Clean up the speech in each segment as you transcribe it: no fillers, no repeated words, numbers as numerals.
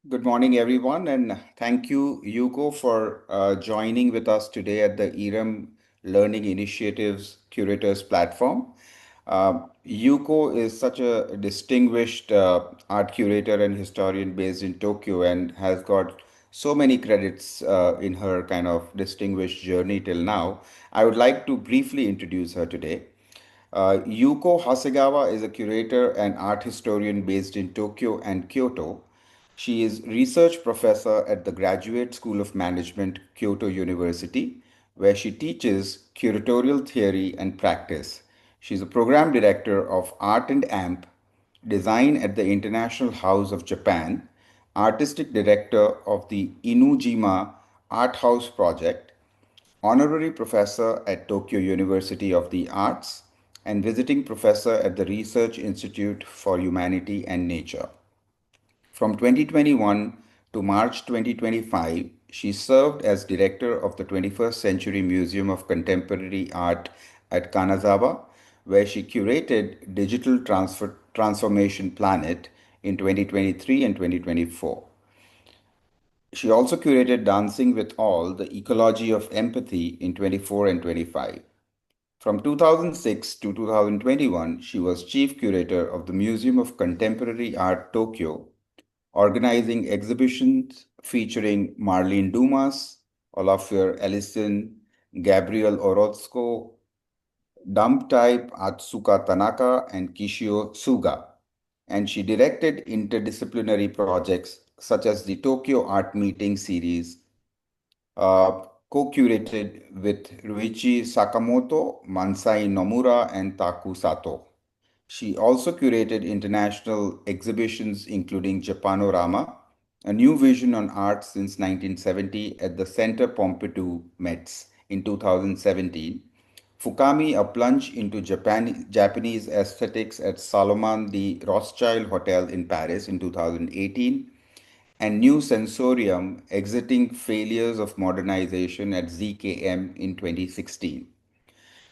Good morning, everyone, and thank you, Yuko, for joining with us today at the ERM Learning Initiatives Curators platform. Yuko is such a distinguished art curator and historian based in Tokyo and has got so many credits in her kind of distinguished journey till now. I would like to briefly introduce her today. Yuko Hasegawa is a curator and art historian based in Tokyo and Kyoto. She is research professor at the Graduate School of Management, Kyoto University, where she teaches curatorial theory and practice. She's a program director of Art and Amp, Design at the International House of Japan, artistic director of the Inujima Art House Project, honorary professor at Tokyo University of the Arts, and visiting professor at the Research Institute for Humanity and Nature. From 2021 to March 2025, she served as director of the 21st Century Museum of Contemporary Art at Kanazawa, where she curated Digital Transformation Planet in 2023 and 2024. She also curated Dancing with All, the Ecology of Empathy in 24 and 25. From 2006 to 2021, she was chief curator of the Museum of Contemporary Art Tokyo, organizing exhibitions featuring Marlene Dumas, Olafur Ellison, Gabriel Orozco, Dump Type Atsuka Tanaka, and Kishio Suga. And she directed interdisciplinary projects such as the Tokyo Art Meeting series, co-curated with Ruichi Sakamoto, Mansai Nomura, and Taku Sato. She also curated international exhibitions including Japanorama, a new vision on art since 1970 at the Center Pompidou-Metz in 2017, Fukami, a plunge into Japanese aesthetics at Salomon the Rothschild Hotel in Paris in 2018, and New Sensorium, exiting failures of modernization at ZKM in 2016.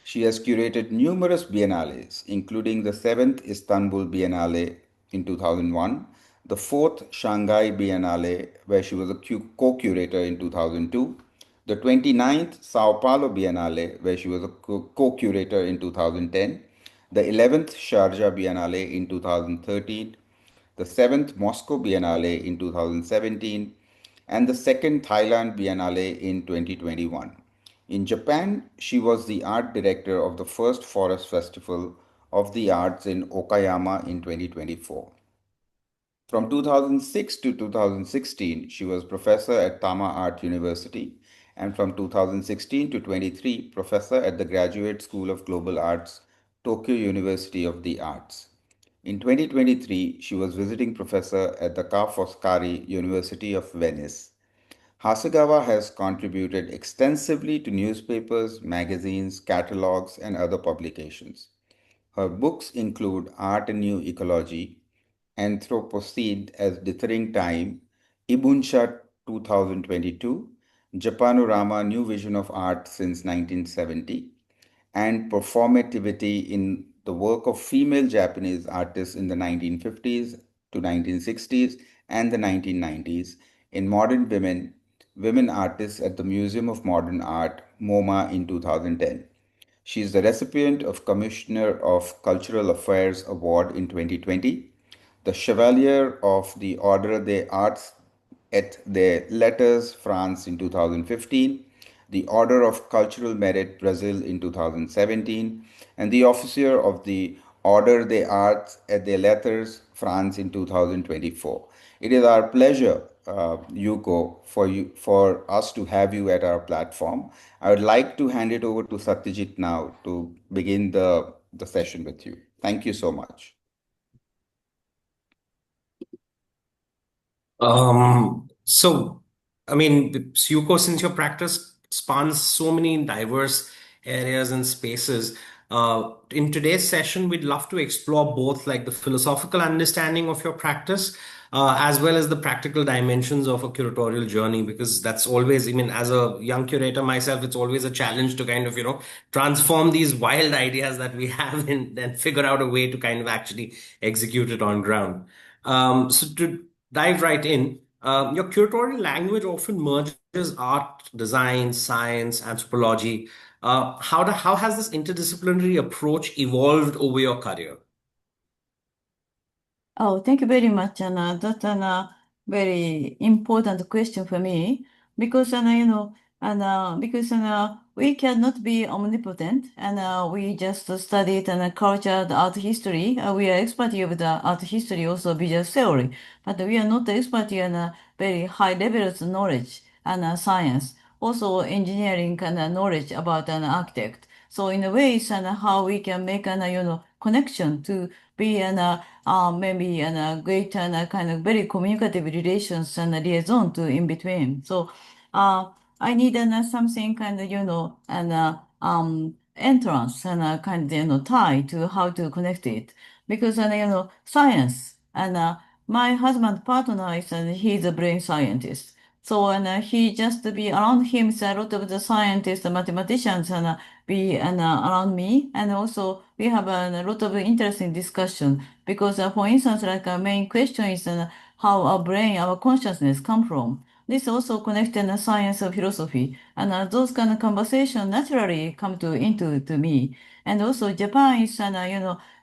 She has curated numerous biennales, including the 7th Istanbul Biennale in 2001, the 4th Shanghai Biennale, where she was a co-curator in 2002, the 29th Sao Paulo Biennale, where she was a co-curator in 2010, the 11th Sharjah Biennale in 2013, the 7th Moscow Biennale in 2017, and the 2nd Thailand Biennale in 2021. In Japan, she was the art director of the first Forest Festival of the Arts in Okayama in 2024. From 2006 to 2016, she was professor at Tama Art University, and from 2016 to 23, professor at the Graduate School of Global Arts, Tokyo University of the Arts. In 2023, she was visiting professor at the Ca' Foscari University of Venice. Hasegawa has contributed extensively to newspapers, magazines, catalogs, and other publications. Her books include Art and New Ecology, Anthropocene as Dithering Time, Ibunsha 2022, Japanorama New Vision of Art since 1970, and Performativity in the work of female Japanese artists in the 1950s to 1960s and the 1990s in Modern Women, Women Artists at the Museum of Modern Art, MoMA in 2010. She is the recipient of Commissioner of Cultural Affairs Award in 2020, the Chevalier of the Ordre des Arts et des Lettres France in 2015, the Order of Cultural Merit Brazil in 2017, and the Officer of the Ordre des Arts et des Lettres France in 2024. It is our pleasure, Yuko, for us to have you at our platform. I would like to hand it over to Satyajit now to begin the session with you. Thank you so much. So, I mean, Yuko, since your practice spans so many diverse areas and spaces, in today's session, we'd love to explore both like the philosophical understanding of your practice, as well as the practical dimensions of a curatorial journey, because that's always, I mean, as a young curator myself, it's always a challenge to kind of, transform these wild ideas that we have and figure out a way to kind of actually execute it on ground. So to dive right in. Your curatorial language often merges art, design, science, anthropology. How has this interdisciplinary approach evolved over your career? Oh, thank you very much, Anna. That's a very important question for me because, we cannot be omnipotent, and we just studied culture, the art history. We are expert of the art history, also visual theory, but we are not expert in very high levels of knowledge and science, also engineering and knowledge about an architect. So in a way, it's how we can make an connection to be an maybe and a great and a kind of very communicative relations and a liaison to in between. So uh, I need something kind of and entrance and kind of tie to how to connect it because science and my husband partner is he's a brain scientist. So and he just be around him is a lot of the scientists, the mathematicians and be and around me, and also we have a lot of interesting discussion because, for instance, like a main question is how our brain, our consciousness come from. This also connected the science of philosophy, and those kind of conversation naturally come to me. And also Japan is,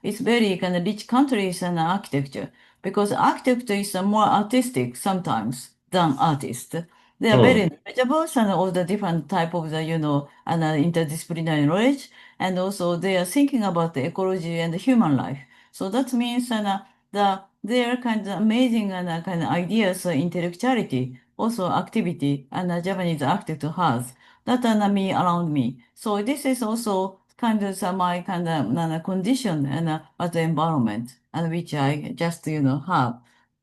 it's very kind of rich countries and architecture because architecture is more artistic sometimes than artist. They are Hmm. very knowledgeable and all the different type of the, and interdisciplinary knowledge. And also they are thinking about the ecology and the human life. So that means their kind of amazing and kind of ideas, intellectuality, also activity, and Japanese architect has that and me around me. So this is also kind of my kind of condition and the environment and which I just have.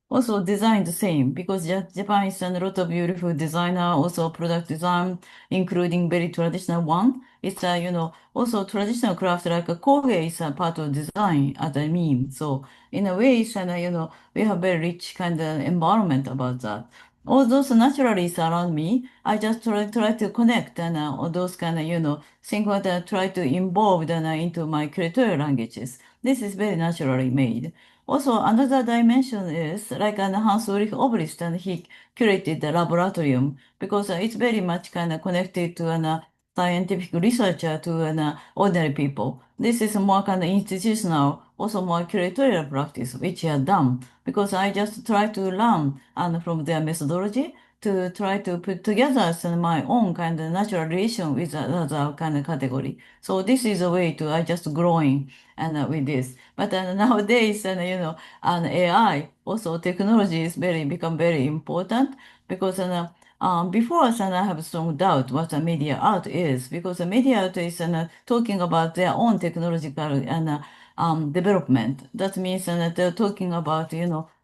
Also design the same because Japan is a lot of beautiful designer, also product design, including very traditional one. It's also traditional craft like a Koge is a part of design as a meme. So in a way, it's we have very rich kind of environment about that. All those naturalists around me, I just try to connect and all those kind of things what I try to involve into my creator languages. This is very naturally made. Also, another dimension is like Hans Ulrich Obrist, and he curated the laboratorium because it's very much kind of connected to an scientific researcher to an ordinary people. This is more kind of institutional, also more curatorial practice, which I have done because I just try to learn and from their methodology to try to put together my own kind of natural relation with another kind of category. So this is a way to I just growing and with this. But nowadays, and AI also technology is very become very important because before I have strong doubt what a media art is because the media art is talking about their own technological and development. That means they're talking about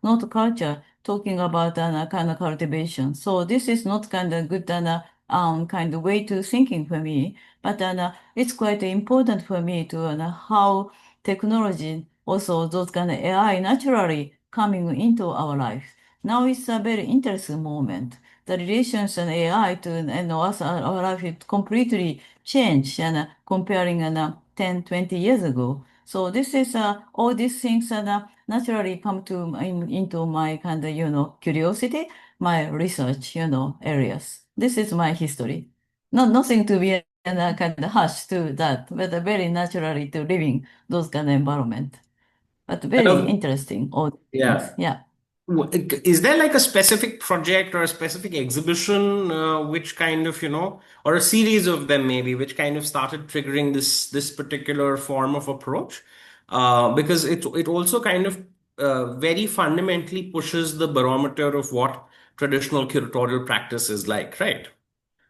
not culture, talking about kind of cultivation. So this is not kind of good kind of way to thinking for me, but it's quite important for me to how technology, also those kind of AI naturally coming into our life. Now it's a very interesting moment. The relations and AI to and us, our life is completely changed and comparing 10, 20 years ago. So this is all these things naturally come to into my kind of curiosity, my research areas. This is my history. Not nothing to be kind of hush to that, but very naturally to living those kind of environment. But very Um, interesting, all these things. yeah. Yeah. Is there like a specific project or a specific exhibition which kind of, or a series of them maybe, which kind of started triggering this particular form of approach? Because it also kind of very fundamentally pushes the barometer of what traditional curatorial practice is like, right?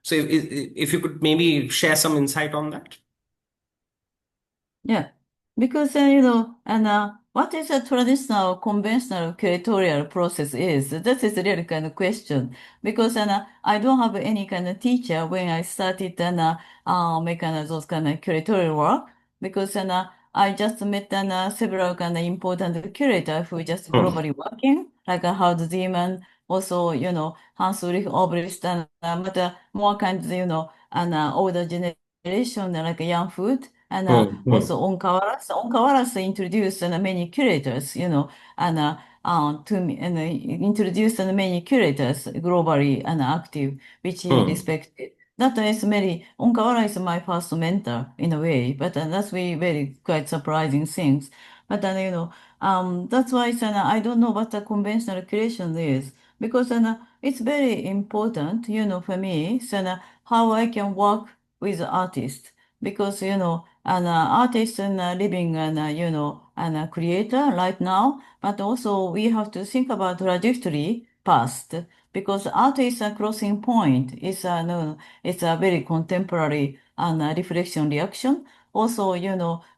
So if you could maybe share some insight on that. Yeah, because and what is a traditional conventional curatorial process is that is really kind of question because I don't have any kind of teacher when I started make those kind of curatorial work because I just met several kind of important curators who just Hmm. globally working like Howard Zeman, also Hans Ulrich Obrist and but more kind of and older generation like young food and Hmm. Hmm. also on Kawaras. On Kawaras introduced many curators, and introduced many curators globally and active, which he respected. That is very, Onkawara is my first mentor in a way, but that's very quite surprising things. But that's why I don't know what the conventional creation is, because it's very important, for me, how I can work with artists, because an artist and living and and a creator right now, but also we have to think about trajectory past, because art is a crossing point. It's a no, it's a very contemporary and reflection reaction. Also,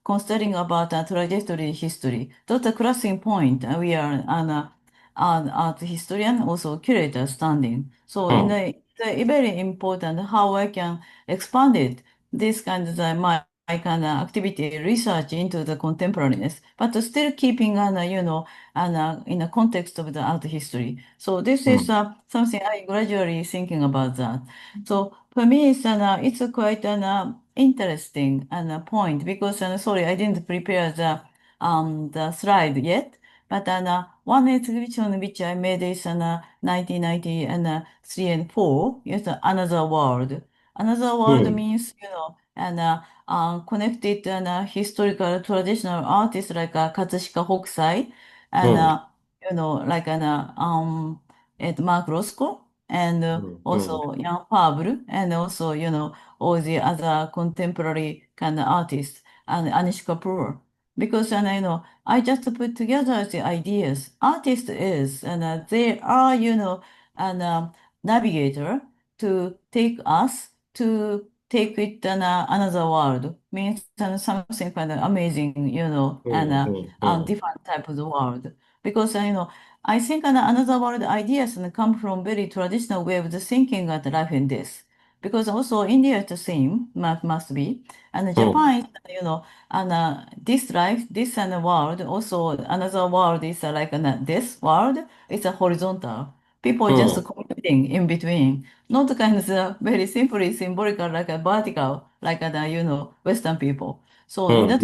considering about a trajectory history. That's a crossing point. We are an art historian, also curator standing. So it's very important how I can expand it. This kind of my kind of activity research into the contemporaneous, but still keeping in the context of the art history. So this is something I gradually thinking about that. So for me, it's a quite an interesting point, because sorry, I didn't prepare the slide yet. But one exhibition which I made is 1990 and 3 and 4 is Another World. Another World means, connected and historical traditional artists like Katsushika Hokusai and, like Mark Roscoe and also Jan Fabre and also, all the other contemporary kind of artists and Anish Kapoor. Because, I just put together the ideas. Artist is, and they are, an navigator to take us to take it another world. Means something kind of amazing, and different type of the world. Because, I think another world ideas come from very traditional way of the thinking at life in this. Because also India is the same, must be. And Japan is, and this life, this and the world, also another world is like this world, it's a horizontal. People just commuting in between, not kind of very simply symbolical like a vertical, like Western people. So in that,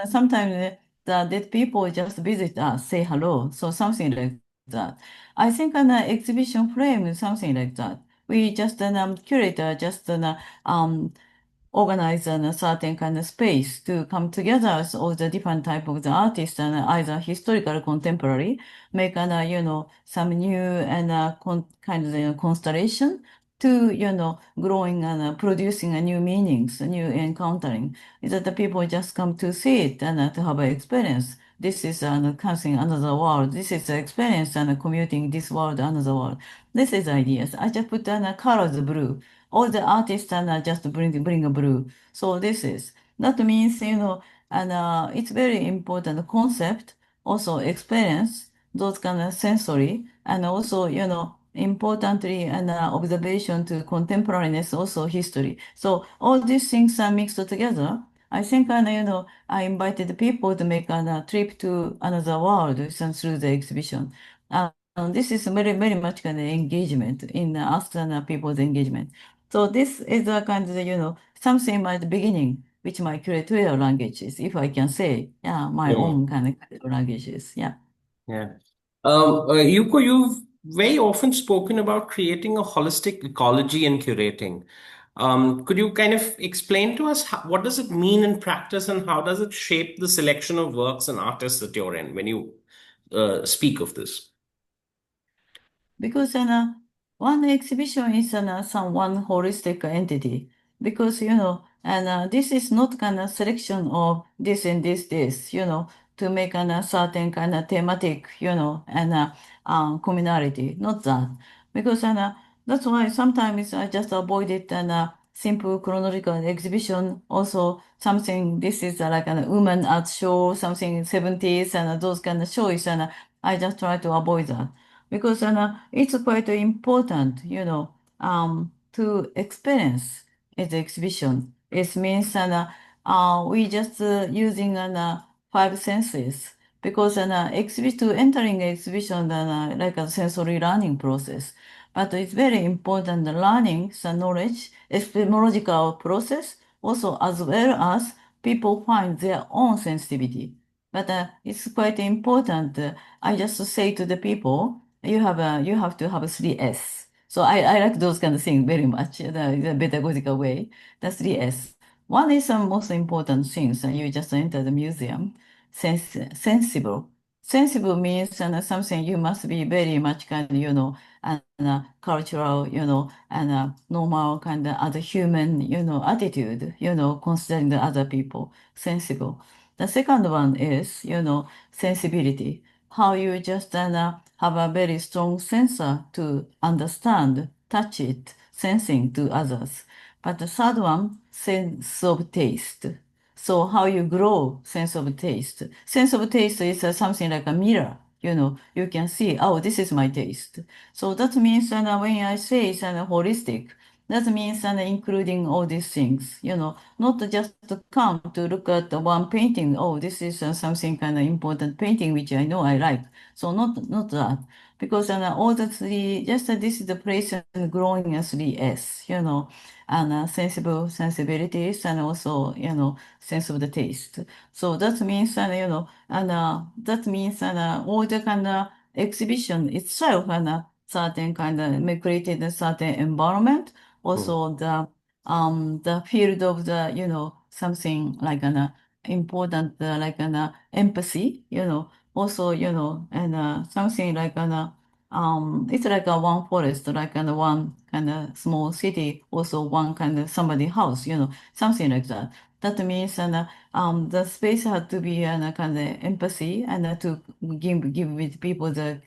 sometimes the dead people just visit us, say hello, so something like that. I think an exhibition frame is something like that. We just curator just organize a certain kind of space to come together as all the different type of the artists and either historical or contemporary, make an some new and kind of constellation to growing and producing a new meanings, a new encountering. Is that the people just come to see it and to have an experience. This is something another world. This is the experience and commuting this world another world. This is ideas. I just put colors blue. All the artists and just bring a blue. So this is that means and it's very important concept, also experience, those kind of sensory, and also importantly and observation to contemporaneous, also history. So all these things are mixed together. I think I invited people to make a trip to another world through the exhibition. This is very much kind of engagement in us and people's engagement. So this is a kind of, something at the beginning, which my curatorial language is, if I can say, my own kind of curatorial languages. Yeah. Yeah. Yuko, you've very often spoken about creating a holistic ecology and curating. Could you kind of explain to us what does it mean in practice and how does it shape the selection of works and artists that you're in when you speak of this? Because one exhibition is some one holistic entity. Because this is not kind of selection of this and this, to make a certain kind of thematic, and communality. Not that. Because that's why sometimes I just avoid it and simple chronological exhibition. Also something this is like a woman art show, something 70s and those kind of shows, and I just try to avoid that because it's quite important, to experience its exhibition. It means we just using five senses because to entering exhibition like a sensory learning process. But it's very important learning the knowledge, epistemological process, also as well as people find their own sensitivity. But it's quite important. I just say to the people, you have to have 3S. So I like those kind of things very much, the pedagogical way. The 3S. One is the most important things. You just enter the museum. Sensible. Sensible means something you must be very much kind of, and cultural, and normal kind of other human, attitude, considering the other people. Sensible. The second one is, sensibility. How you just have a very strong sensor to understand, touch it, sensing to others. But the third one, sense of taste. So how you grow sense of taste. Sense of taste is something like a mirror. You can see, oh, this is my taste. So that means when I say it's holistic, that means including all these things, not just to come to look at the one painting. Oh, this is something kind of important painting which I know I like. So not that, because all the three, just this is the place growing as 3S, and sensibilities and also sense of the taste. So that means that means all the kind of exhibition itself and certain kind of created a certain environment, also the field of the something like an important like an empathy, also and something like an it's like a one forest, like an one kind of small city, also one kind of somebody house, something like that. That means the space had to be kind of empathy and to give with people the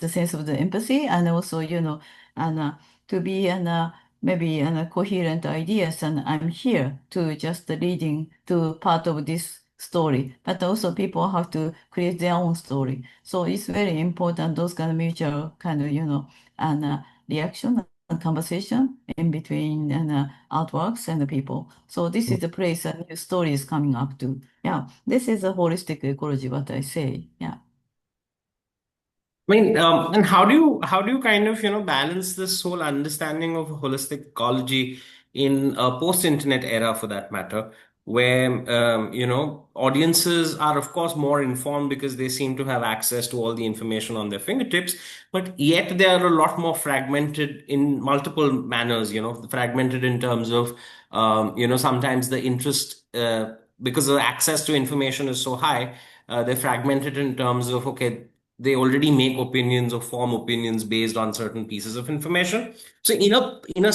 sense of the empathy, and also and to be maybe coherent ideas, and I'm here to just leading to part of this story, but also people have to create their own story. So it's very important, those kind of mutual kind of and reaction and conversation in between and artworks and the people. So this is the place a new story is coming up to. Yeah, this is a holistic ecology, what I say. Yeah. I mean, and how do you kind of balance this whole understanding of holistic ecology in a post-internet era, for that matter, where audiences are of course more informed because they seem to have access to all the information on their fingertips, but yet they are a lot more fragmented in multiple manners. Fragmented in terms of sometimes the interest because the access to information is so high. They're fragmented in terms of, okay, they already make opinions or form opinions based on certain pieces of information. So in a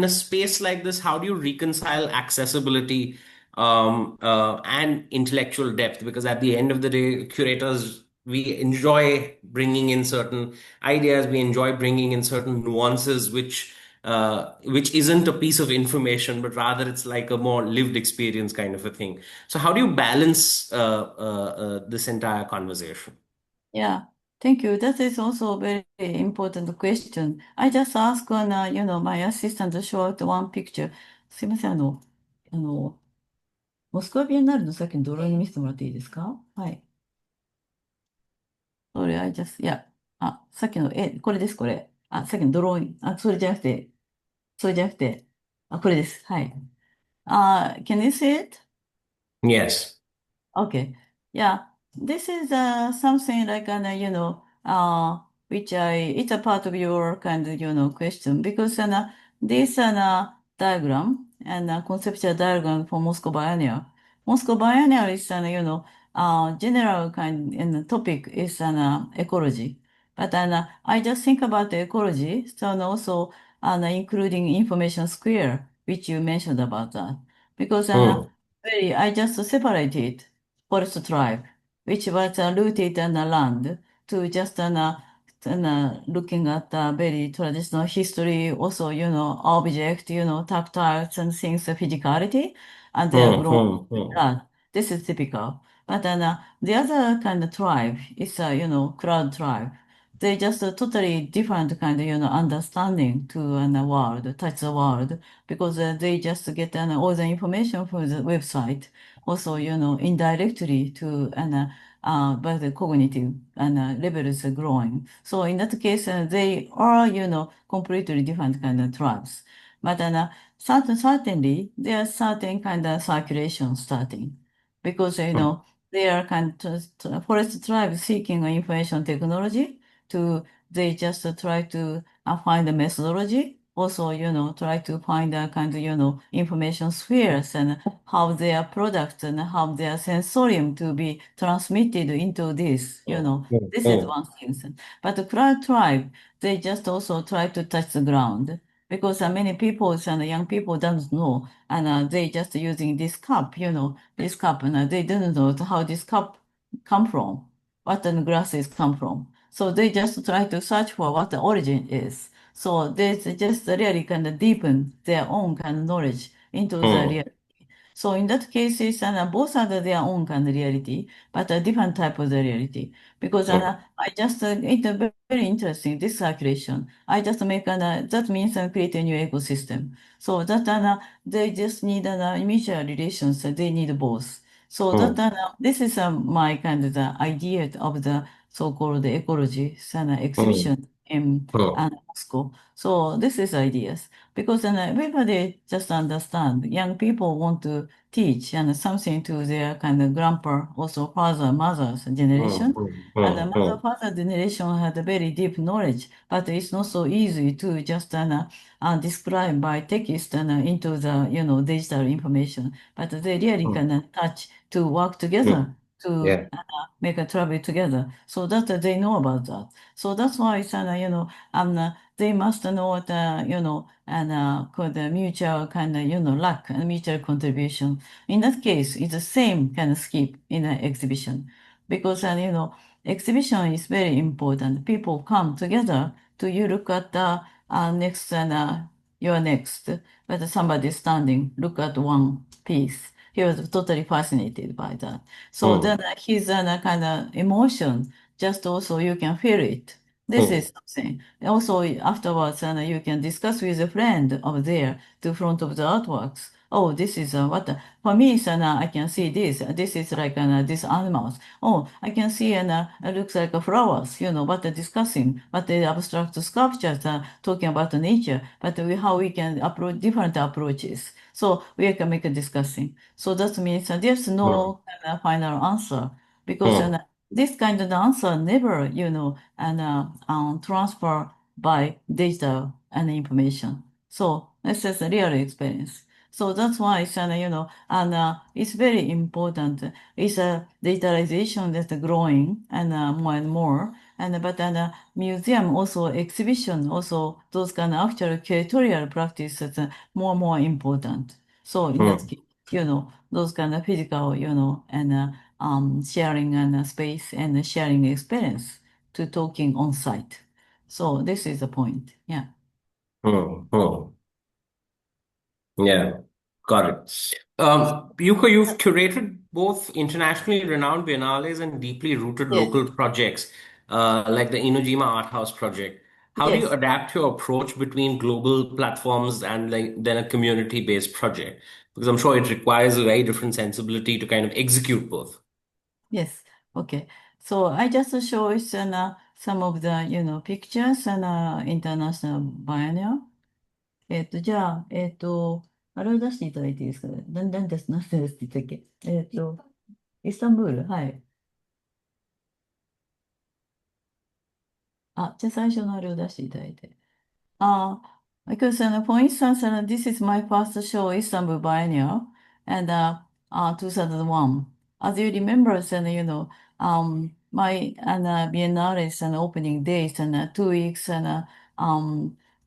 space like this, how do you reconcile accessibility and intellectual depth? Because at the end of the day, curators, we enjoy bringing in certain ideas, we enjoy bringing in certain nuances, which isn't a piece of information, but rather it's like a more lived experience kind of a thing. So how do you balance this entire conversation? Yeah, thank you. That is also a very important question. I just asked my assistant to show out one picture. すいません、モスクワビエンナーレのさっきのドローイング見せてもらっていいですか？はい。それ、さっきの、これです、これ。さっきのドローイング、それじゃなくて、これです。はい。can you see it? Yes. Okay. Yeah. This is something like it's a part of your kind of, question, because this diagram and conceptual diagram for Moscow Biennial. Moscow Biennial is general kind and topic is ecology. But I just think about the ecology, so and also including information square, which you mentioned about that. Because really, I just separated forest tribe, which was rooted in the land, to just looking at very traditional history, also, object, tactiles and things, physicality, and they are grown. That. This is typical. But then the other kind of tribe is, crowd tribe. They just a totally different kind of, understanding to the world, touch the world, because they just get all the information from the website, also, indirectly to but the cognitive level is growing. So in that case, they are, completely different kind of tribes. But certainly there are certain kind of circulation starting, because they are kind of forest tribe seeking information technology they just try to find the methodology. Also, try to find a kind of, information spheres and how their products and how their sensorium to be transmitted into this, this is one thing. But the crowd tribe, they just also try to touch the ground because many people and young people don't know, and they just using this cup, this cup, and they don't know how this cup come from, what the grasses come from. So they just try to search for what the origin is. So they just really kind of deepen their own kind of knowledge into the real. So in that case, both are their own kind of reality, but a different type of the reality. Because I just, it's very interesting, this circulation. I just make that means create a new ecosystem. So that they just need mutual relations, they need both. So that this is my kind of the idea of the so-called ecology exhibition in Moscow. So this is ideas because everybody just understand young people want to teach and something to their kind of grandpa, also father, mother's generation. And the mother, father generation had a very deep knowledge, but it's not so easy to just describe by text and into the digital information. But they really can touch to work together to Yeah. make a travel together, so that they know about that. So that's why it's they must know the and called the mutual kind of luck and mutual contribution. In that case, it's the same kind of skip in an exhibition because exhibition is very important. People come together to you look at the next and you're next, but somebody standing look at one piece. He was totally fascinated by that. So then his kind of emotion, just also you can feel it. This is something. Also afterwards, you can discuss with a friend over there to front of the artworks. Oh, this is what for me. I can see this. This is like this animals. Oh, I can see it looks like a flowers. But discussing, but the abstract sculptures talking about the nature. But how we can approach different approaches. So we can make a discussing. So that means there's no final answer because this kind of answer never, transfer by data and information. So this is a real experience. So that's why it's, it's very important. It's a digitalization that's growing more and more. But museum also exhibition also those kind of actual curatorial practices more and more important. So in that case, those kind of physical, and sharing and space and sharing experience to talking on site. So this is the point. Yeah. Yeah, got it. Yuko, you've curated both internationally renowned biennales and deeply rooted Yes. local projects, like the Inujima Art House project. How do you Yes. adapt your approach between global platforms and then a community-based project? Because I'm sure it requires a very different sensibility to kind of execute both. Yes. Okay. So I just show it some of the pictures and international biennial. じゃあ、あれを出していただいていいですかね。何ですって言ったっけイスタンブール、はい。じゃあ最初のあれを出していただいて。Uh, because for instance, this is my first show, Istanbul Biennial, and 2001. As you remember, my Biennale's opening days and 2 weeks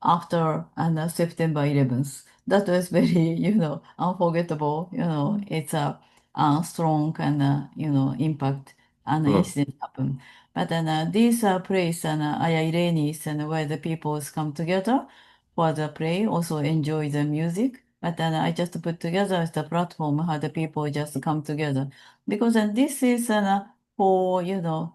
after September 11th. That was very, unforgettable. It's a strong and impact and incident happened. But then these place and Iranians and where the peoples come together for the play, also enjoy the music. But then I just put together the platform how the people just come together because this is for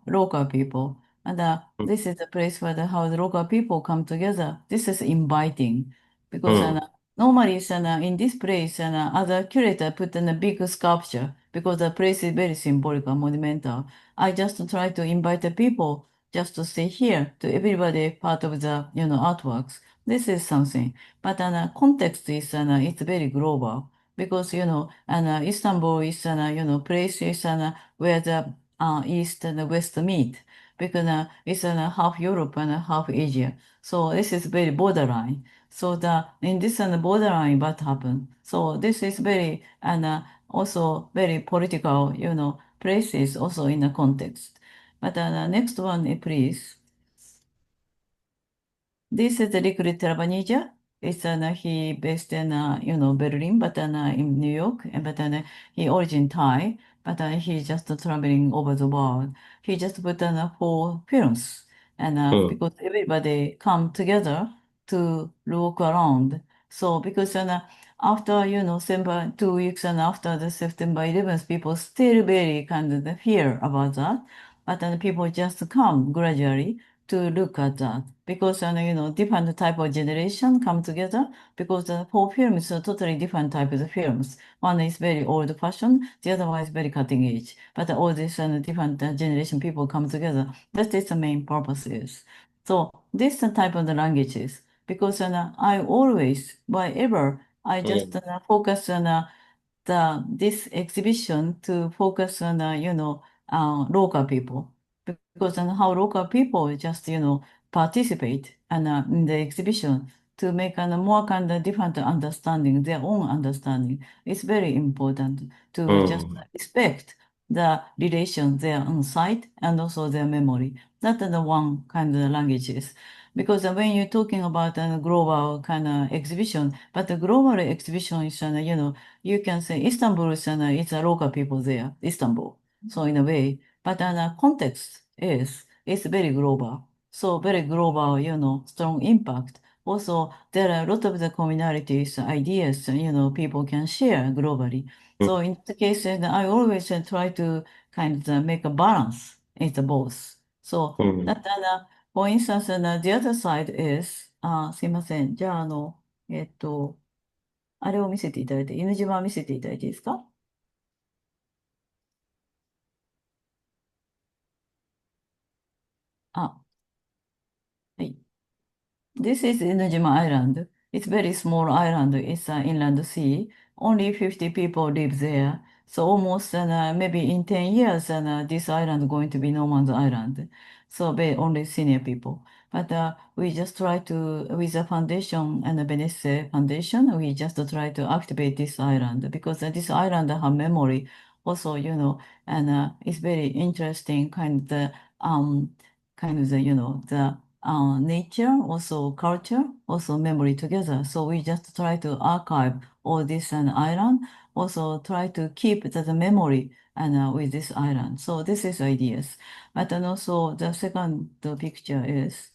local people and this is the place where how the local people come together. This is inviting because normally in this place other curator put in a big sculpture because the place is very symbolic and monumental. I just try to invite the people just to stay here to everybody part of the artworks. This is something, but context is it's very global. because and Istanbul is places where the east and the west meet, because it's half Europe and half Asia. So this is very borderline. So the in this borderline, what happened? So this is very also very political, places also in the context. But next one, please. This is Rick Travanija. It's he based in Berlin, but in New York, and but he origin Thai, but he just traveling over the world. He just put on 4 films, and Hmm. because everybody come together to look around. So because after September 2 weeks and after the September 11th, people still very kind of fear about that, but then people just come gradually to look at that because different type of generation come together because the 4 films are totally different types of films. One is very old fashioned, the other one is very cutting edge. But all these different generation people come together. That is the main purpose is. So this type of the languages because I always, wherever I just Hmm. focus on this exhibition to focus on local people because how local people just participate and in the exhibition to make a more kind of different understanding, their own understanding. It's very important to just Hmm. respect the relation, their own sight and also their memory. That is the one kind of languages. Because when you're talking about a global kind of exhibition, but the global exhibition is, you can say Istanbul is, it's a local people there, Istanbul. So in a way, but the context is it's very global. So very global, strong impact. Also, there are a lot of the communalities, ideas, people can share globally. So in the case, I always try to kind of make a balance in the both. So Hmm. that, for instance, the other side is, すいません。じゃあ、あれを見せていただいて、犬島を見せていただいていいですか？あ、はい。This is Inujima Island. It's very small island. It's an inland sea. Only 50 people live there. So almost maybe in 10 years, this island going to be no man's island. So only senior people. But we just try to, with the foundation and the Venice Foundation, we just try to activate this island because this island have memory also, and it's very interesting kind of the, the nature, also culture, also memory together. So we just try to archive all this and island, also try to keep the memory and with this island. So this is ideas. But then also the second picture is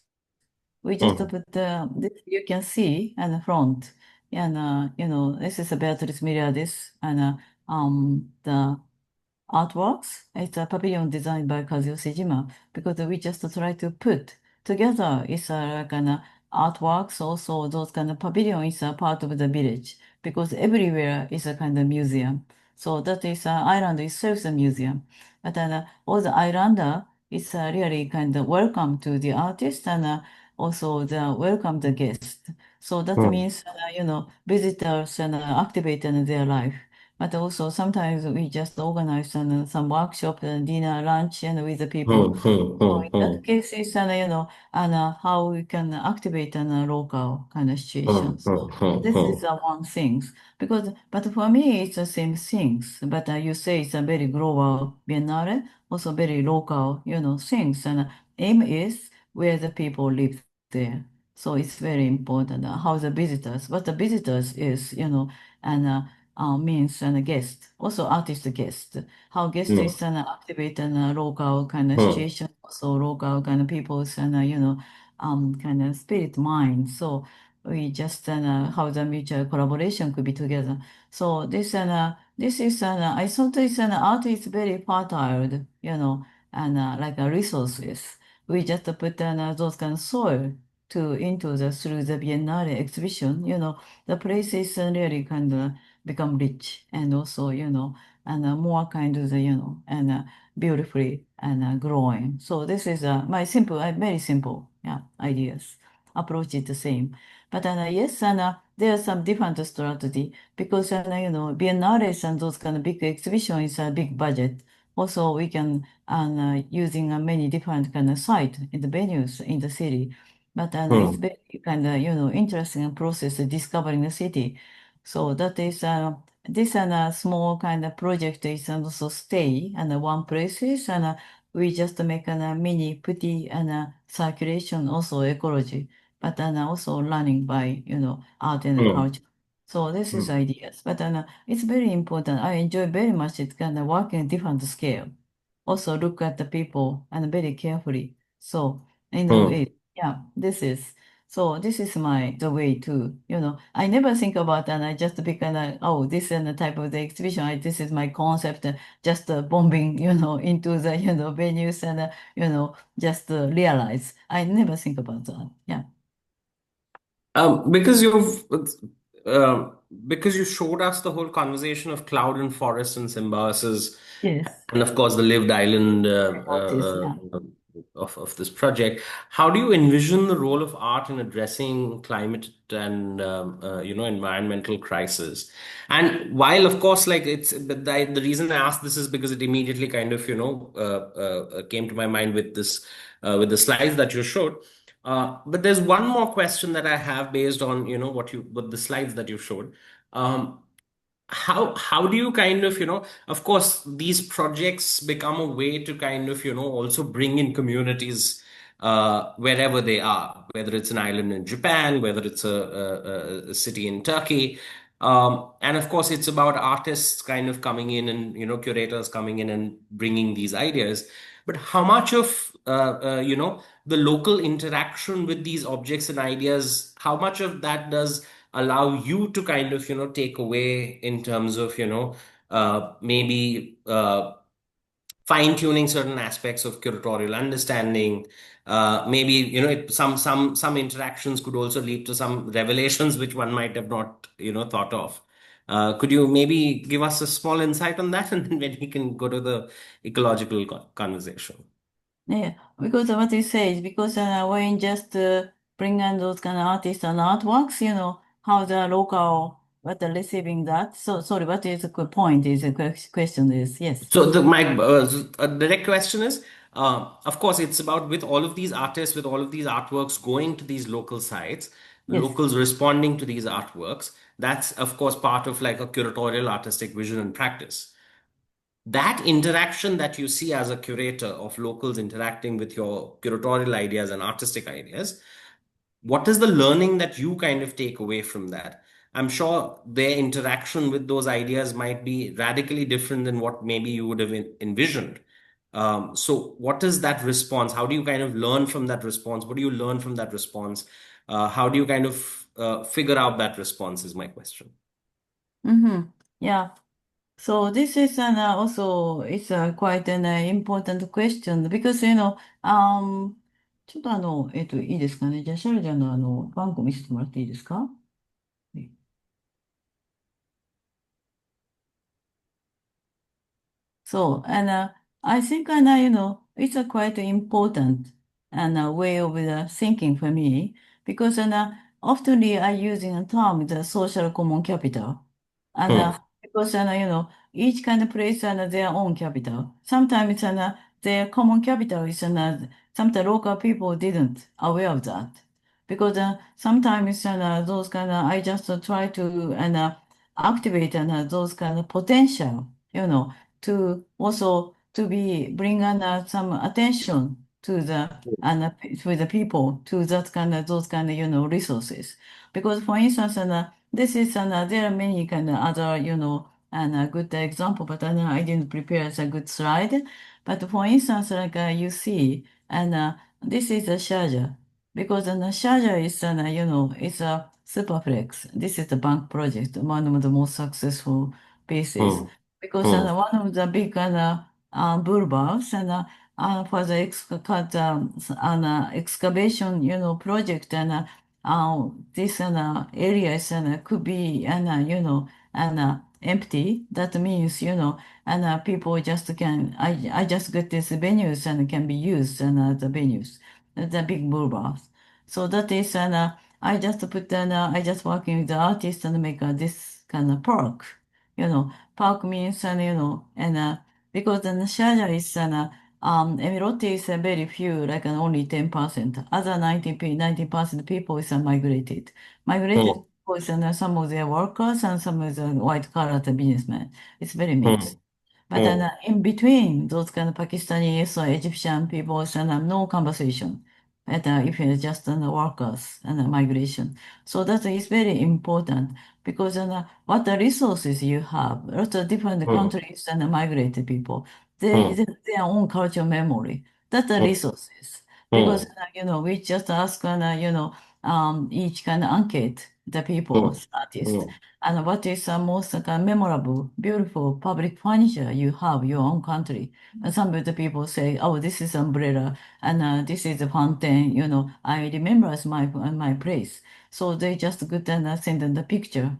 we just Hmm. put this you can see and the front. And this is a Beatrice Miriadis and the artworks. It's a pavilion designed by Kazuo Sejima because we just try to put together. It's like an artworks. Also, those kind of pavilion is a part of the village because everywhere is a kind of museum. So that is island itself is a museum. But then all the islander is really kind of welcome to the artist and also the welcome the guest. So that Hmm. means visitors and activate in their life. But also sometimes we just organize some workshop and dinner, lunch, and with the Hmm. people. Hmm. So in Hmm. that case, it's how we can activate local kind of Hmm. situations. Hmm. Hmm. This is Hmm. one things because, but for me, it's the same things. But you say it's a very global biennale, also very local, things. And aim is where the people live there. So it's very important how the visitors, what the visitors is, and means and a guest, also artist guest. How guest Hmm. is an activate and local kind of Hmm. situation, also local kind of people's and kind of spirit mind. So we just how the mutual collaboration could be together. So this is I thought this art is very fertile, and like a resources. We just put those kind of soil to into the through the Biennale exhibition. The place is really kind of become rich and also and more kind of and beautifully and growing. So this is my simple, very simple, ideas. approach it the same. But yes, there are some different strategy because Biennales and those kind of big exhibition is a big budget. Also, we can using many different kind of site in the venues in the city. But it's very kind of interesting process of discovering the city. So that is this and a small kind of project is also stay and one places and we just make a mini pretty and circulation also ecology, but also learning by art and culture. So this is ideas, but it's very important. I enjoy very much it kind of working different scale. Also look at the people and very carefully. So in a way, yeah, this is the way to, I never think about and I just become this and the type of the exhibition. This is my concept, just bombing, into the, venues and, just realize. I never think about that. Yeah. Because you've uh, because you showed us the whole conversation of cloud and forest and symbiosis, Yes. and of course the lived island Notice, yeah. of this project. How do you envision the role of art in addressing climate and environmental crisis? And while of course, like it's the reason I asked this is because it immediately kind of came to my mind with this with the slides that you showed. But there's one more question that I have based on what the slides that you showed. Um, how do you kind of of course these projects become a way to kind of also bring in communities wherever they are, whether it's an island in Japan, whether it's a city in Turkey. And of course, it's about artists kind of coming in and, curators coming in and bringing these ideas. But how much of, the local interaction with these objects and ideas, how much of that does allow you to kind of, take away in terms of, maybe fine tuning certain aspects of curatorial understanding. Maybe some interactions could also lead to some revelations which one might have not thought of. Could you maybe give us a small insight on that, and then we can go to the ecological conversation? Yeah, because what you say is because when just bring in those kind of artists and artworks, how the local what are receiving that. So sorry, what is the point? Is the question is yes, So my direct question is, of course, it's about with all of these artists, with all of these artworks going to these local sites, yes. locals responding to these artworks. That's of course part of like a curatorial artistic vision and practice. That interaction that you see as a curator of locals interacting with your curatorial ideas and artistic ideas, what is the learning that you kind of take away from that? I'm sure their interaction with those ideas might be radically different than what maybe you would have envisioned. So, what is that response? How do you kind of learn from that response? What do you learn from that response? How do you kind of figure out that response? Is my question. Mm-hmm. Yeah. So this is also it's quite an important question becauseちょっといいですかね。じゃあ、シャルジャの番号見せてもらっていいですか？はい。So, I think, it's a quite important and way of thinking for me because often I using a term the social common capital, and Hmm. because each kind of place and their own capital. Sometimes their common capital is sometimes local people didn't aware of that because sometimes those kind of I just try to activate those kind of potential, to also to be bring some attention to the to the people to that kind of those kind of resources because for instance this is there are many kind of other and a good example but I didn't prepare as a good slide but for instance like you see this is a charger because charger is it's a superflex. This is the bank project, one of the most successful pieces Hmm. because Hmm. one of the big boulevards for the excavation project this areas could be empty. That means people just can I just get these venues and can be used the venues the big boulevards. So that is I just put I just working with the artist and make this kind of park. Park means because the Sharjah is Emirati is very few, like only 10%. Other 90% people is migrated. Migrated Hmm. people is some of their workers and some of the white collar businessmen. It's very Hmm. mixed. But Hmm. in between those kind of Pakistanis or Egyptian people, no conversation. But if it's just workers and migration. So that is very important because what the resources you have, lots of different Hmm. countries and migrated people, Hmm. their own cultural memory. That's the Hmm. resources. Because, Hmm. we just ask, each kind of ankette the people, Hmm. artists, Hmm. and what is the most memorable, beautiful public furniture you have your own country. And some of the people say, oh, this is umbrella, and this is a fountain, I remember as my place. So they just good and send them the picture,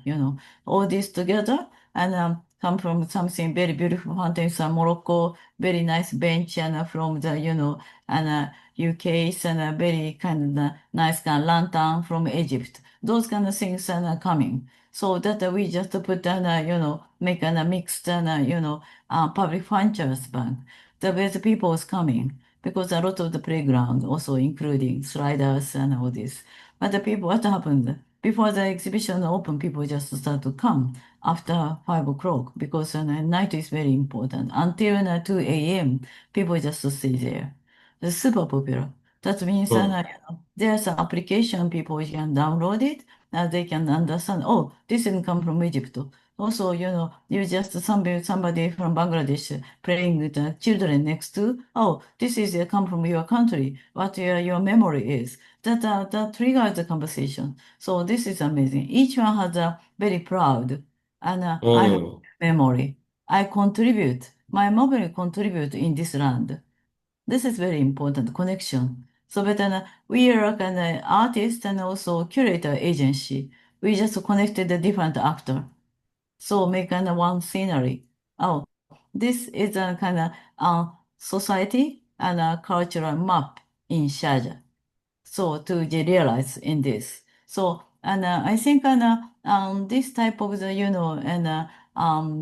all this together, and come from something very beautiful fountains in Morocco, very nice bench, and from the, and UK, and a very kind of nice kind of lantern from Egypt. Those kind of things are coming. So that we just put make a mixed public functions bank. The way the people is coming because a lot of the playground also including sliders and all this. But the people, what happened? Before the exhibition open, people just start to come after 5 o'clock because night is very important. Until 2 a.m., people just stay there. It's super popular. That means Hmm. there's an application people can download it. They can understand, oh, this didn't come from Egypt. Also, you just somebody from Bangladesh playing with the children next to, oh, this is come from your country, what your memory is. That triggers the conversation. So this is amazing. Each one has a very proud, and I have Hmm. memory. I contribute. My memory contribute in this land. This is very important connection. So, but we are an artist and also curator agency. We just connected the different actor. So make one scenery. Oh, this is a kind of society and a cultural map in Sharjah. So to realize in this. So and I think this type of the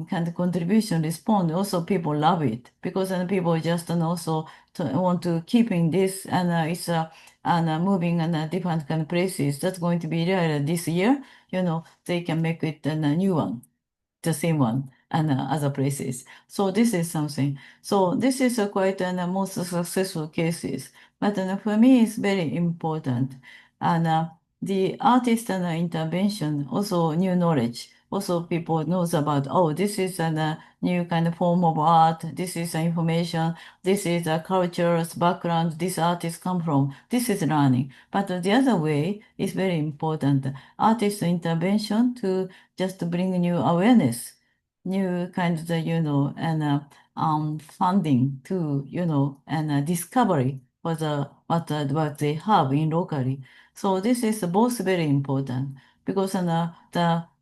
kind of contribution respond also people love it because people just also want to keep in this and it's moving and different kind of places that's going to be there this year. They can make it a new one the same one and other places. So this is something. So this is quite most successful cases. But for me, it's very important. And the artist and intervention, also new knowledge. Also people knows about, oh, this is a new kind of form of art. This is information. This is a culture's background. This artist come from. This is learning. But the other way is very important. Artist intervention to just to bring new awareness, new kinds of, and funding to, and discovery for what they have in locally. So this is both very important because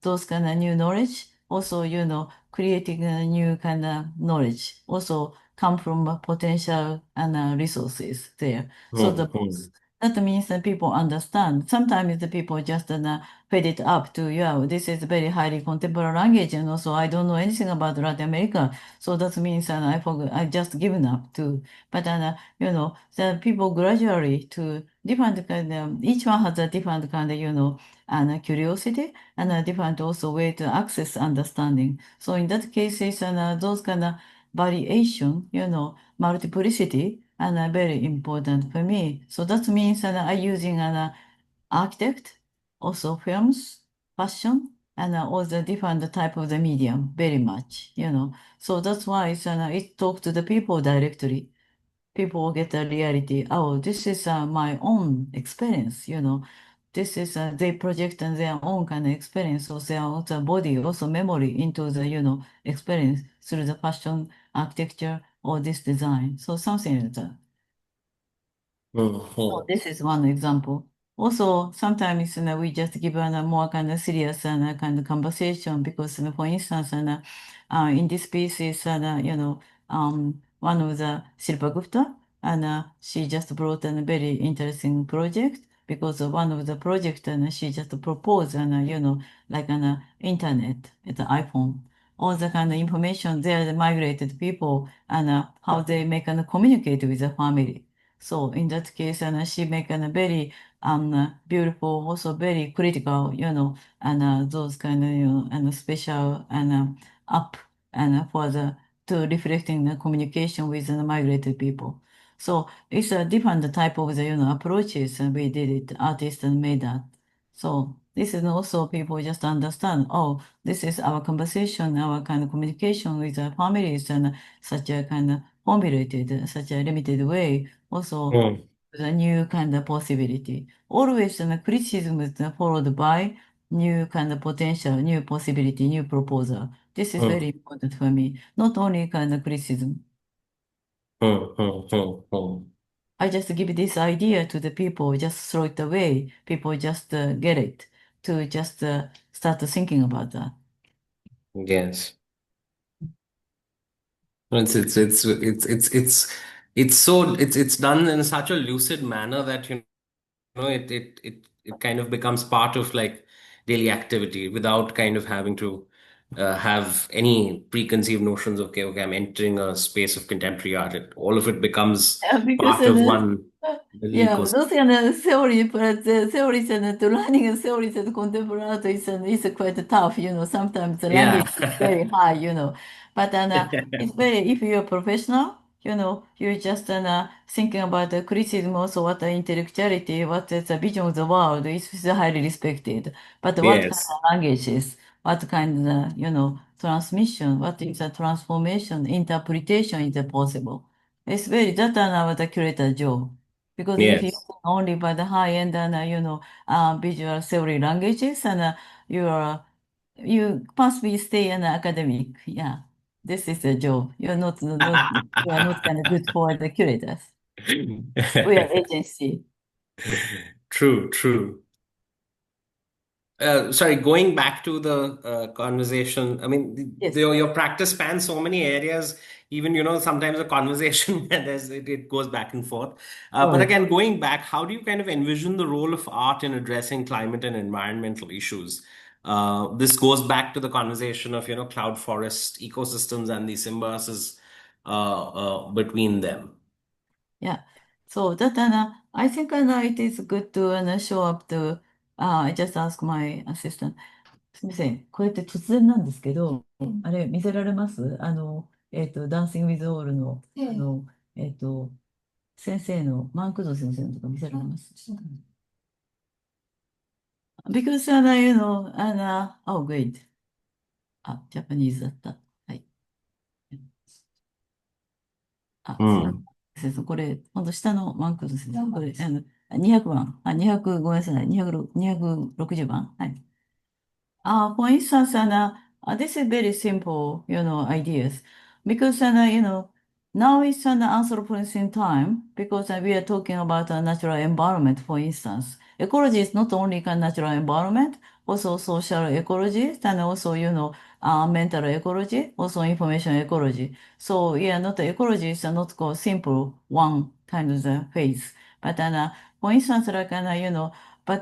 those kind of new knowledge also, creating a new kind of knowledge also come from potential and resources there. So Hmm. the Hmm. both. That means that people understand. Sometimes the people just fed it up to, yeah, this is very highly contemporary language, and also I don't know anything about Latin America, so that means I forgot, I just given up to. But the people gradually to different kind of, each one has a different kind of, and curiosity and a different also way to access understanding. So in that cases, and those kind of variation, multiplicity, and very important for me. So that means I using an architect, also films, fashion, and all the different type of the medium very much. So that's why it talk to the people directly. People get the reality. Oh, this is my own experience. This is they project their own kind of experience of their own body, also memory into the experience through the fashion, architecture, or this design. So something like that. Hmm. So Hmm. this is one example. Also, sometimes we just give a more kind of serious and kind of conversation because, for instance, in this piece is, one of the Shilpa Gupta, and she just brought a very interesting project because one of the project and she just proposed and like an internet, the iPhone, all the kind of information there, the migrated people and how they make and communicate with the family. So in that case, and she make a very beautiful, also very critical, and those kind of and special and app and for the to reflecting the communication with the migrated people. So it's a different type of the approaches, and we did it. Artists and made that. So this is also people just understand. Oh, this is our conversation, our kind of communication with our families, and such a kind of formulated, such a limited way. Also, Mm, the new kind of possibility. Always criticism is followed by new kind of potential, new possibility, new proposal. This is very mm, important for me. Not only kind of criticism. mm. I just give this idea to the people, just throw it away. People just get it to just start thinking about that. Yes. It's so it's done in such a lucid manner that it kind of becomes part of like daily activity without kind of having to have any preconceived notions of okay, I'm entering a space of contemporary art. All of it becomes Because part of one little yeah, ecosystem. those kind of theory, but the theories and the learning and theories and contemporary art is quite tough, Sometimes the Yeah. language is very high, But it's very, if you're a professional, you're just thinking about the criticism, also what the intellectuality, what is the vision of the world is highly respected. But what kind Yes. of languages, what kind of, transmission, what is the transformation, interpretation is possible. It's very, that's the curator job. Because if you Yes. think only by the high end and visual theory languages and you possibly stay an academic. Yeah, this is a job. You are not kind of good for the curators. We are agency. True, true. Sorry, going back to the conversation, I mean, Yes. your practice spans so many areas, even, sometimes a conversation and it goes back and forth. But Right. again, going back, how do you kind of envision the role of art in addressing climate and environmental issues? This goes back to the conversation of, cloud forest ecosystems and the symbiosis between them. Yeah. So that I think it is good to show up to I just ask my assistant. すみません。これって突然なんですけど、あれ見せられますダンシング・ウィズ・オールの、先生の、マンクド先生のとか見せられます ?Because, oh, great. あ、ジャパニーズだった。はい。あ、すいまMm. せん。これ、ほんと下のマンクド先生。これ、200番。200、ごめんなさい。260番。はい。For instance, this is very simple, ideas. Because, now it's an Anthropocene time because we are talking about a natural environment, for instance. Ecology is not only a natural environment, also social ecology, and also, mental ecology, also information ecology. So, yeah, not ecology is not called simple one kind of the phase. But, for instance, like, but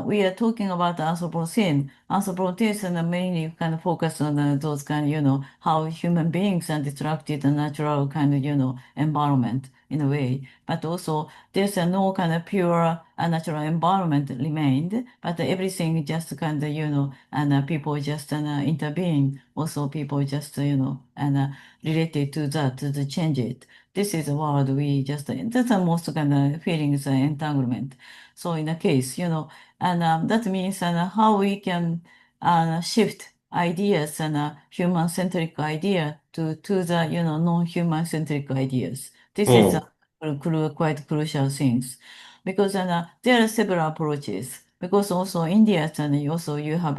we are talking about Anthropocene. Anthropocene and mainly kind of focus on those kind of, how human beings are disrupted the natural kind of, environment in a way. But also there's no kind of pure natural environment remained, but everything just kind of, and people just intervene. Also people just, and related to that, to the change it. This is a word we just, that's the most kind of feelings entanglement. So in a case, and that means how we can shift ideas and human-centric idea to the non-human-centric ideas. This is Mm. quite crucial things because there are several approaches. Because also India and also you have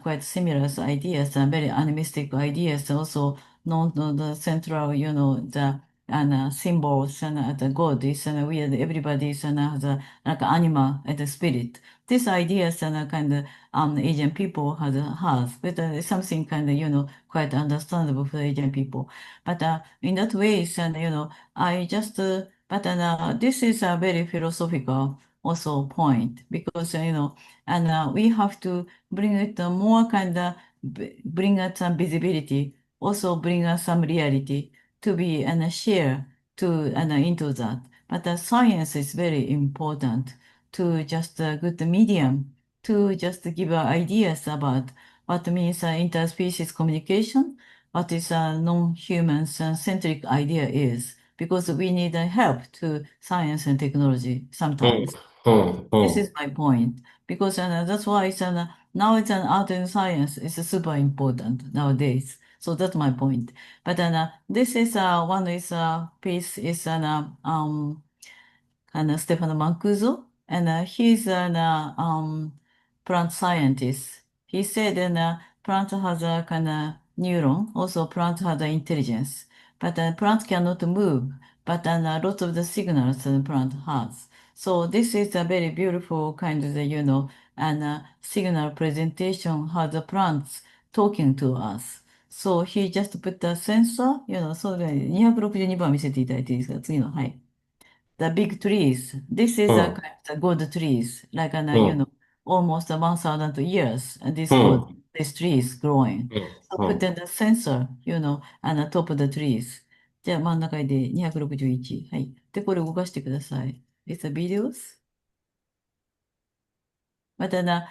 quite similar ideas and very animistic ideas. Also, the central the symbols and the god is and we are everybody is and has a like animal and the spirit. These ideas and kind of Asian people has, but it's something kind of quite understandable for Asian people. But in that way, and I just but this is very philosophical. also point because and we have to bring it more bring us some visibility, also bring us some reality to be and share to and into that. But the science is very important to just a good medium to just give ideas about what means interspecies communication, what is a non-human centric idea is, because we need help to science and technology sometimes. This is my point, because that's why now it's an art and science is super important nowadays. So that's my point. But this is one is piece is Stefano Mancuso, and he's an plant scientist. He said plant has a kind of neuron, also plant has a intelligence, but plant cannot move, but a lot of the signals the plant has. So this is a very beautiful kind of, and signal presentation how the plants talking to us. So he just put the sensor, そうで、262番見せていただいていいですか？次の、はい。The big trees. This is a kind of good trees, like almost 1,000 years. This good, these trees growing. So put in the sensor, on the top of the trees. じゃあ真ん中で261。はい。で、これ動かしてください。It's a videos. But then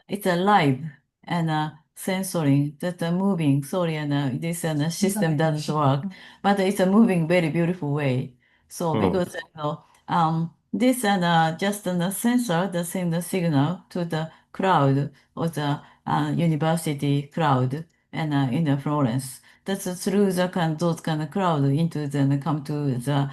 it's alive and sensoring that moving. Sorry, and this system doesn't work, but it's a moving very beautiful way. So because this and just a sensor that send the signal to the crowd or the university crowd and in the Florence. That's through the those kind of crowd into the come to the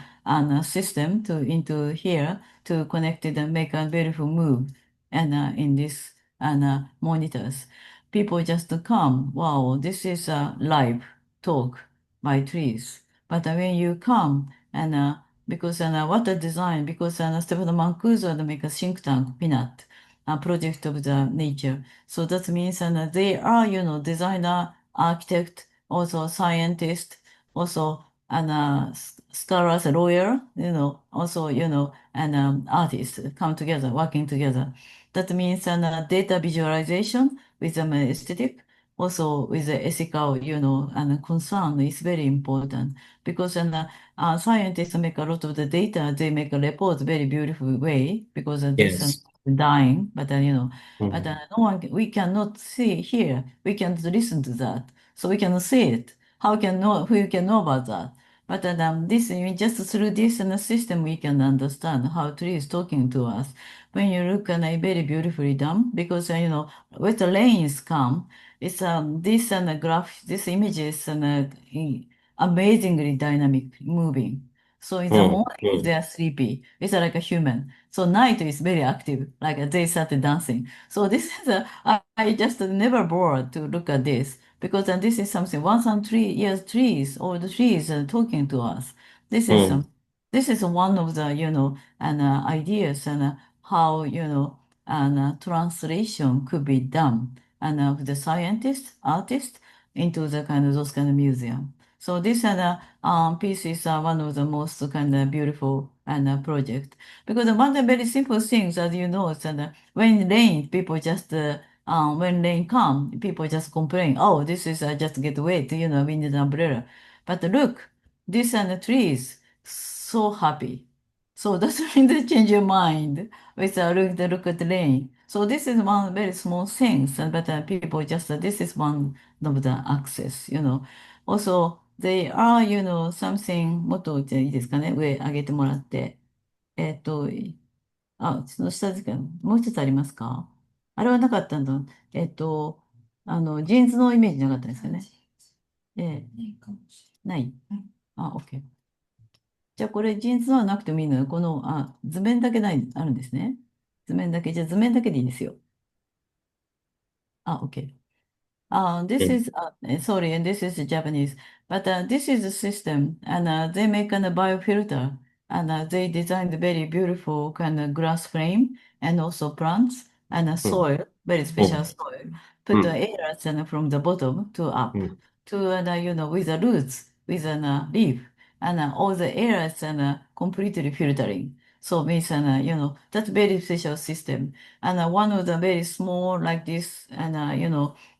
system to into here to connect it and make a beautiful move and in this and monitors. People just come, wow, this is a live talk by trees. But when you come and because what a design, because Stefano Mancuso make a think tank, Peanut, a project of the nature. So that means they are, designer, architect, also scientist, also and scholars, lawyer, also, and artists come together, working together. That means data visualization with aesthetic, also with the ethical, and concern is very important because scientists make a lot of the data. They make a report very beautiful way because this Yes. dying, but but no one, we cannot see here. We can listen to that, so we can see it. How can know? Who can know about that? But this just through this system we can understand how tree is talking to us. When you look at a very beautifully done, because when the rains come, it's this and the graph, this image is amazingly dynamic, moving. So in the morning they are sleepy. It's like a human. So night is very active, like they started dancing. So this is I just never bored to look at this because this is something 1,003 years trees or the trees are talking to us. This is this is one of the and ideas and how and translation could be done and of the scientist artist into the kind of those kind of museum. So this and piece is one of the most kind of beautiful and project because one of the very simple things as you know is when rain people just when rain come people just complain, oh, this is just get wet, we need an umbrella. But look, this and the trees so happy. So that's when they change your mind with look at the rain. So this is one very small things, but people just this is one of the access, Also, they are, something もっといいですかね。上上げてもらって。その下ですか。もう一つありますか？あれはなかったんだ。ジーンズのイメージなかったですよね。ない。OK。じゃあこれジーンズのはなくてもいいのよ。この、図面だけあるんですね。図面だけ。じゃあ図面だけでいいですよ。OK。this is sorry, and this is Japanese, but this is a system, and they make a biofilter, and they designed a very beautiful kind of glass frame, and also plants and soil, very special soil. Put the areas and from the bottom to up to with the roots, with a leaf, and all the areas and completely filtering. So means, that's very special system. And one of the very small like this,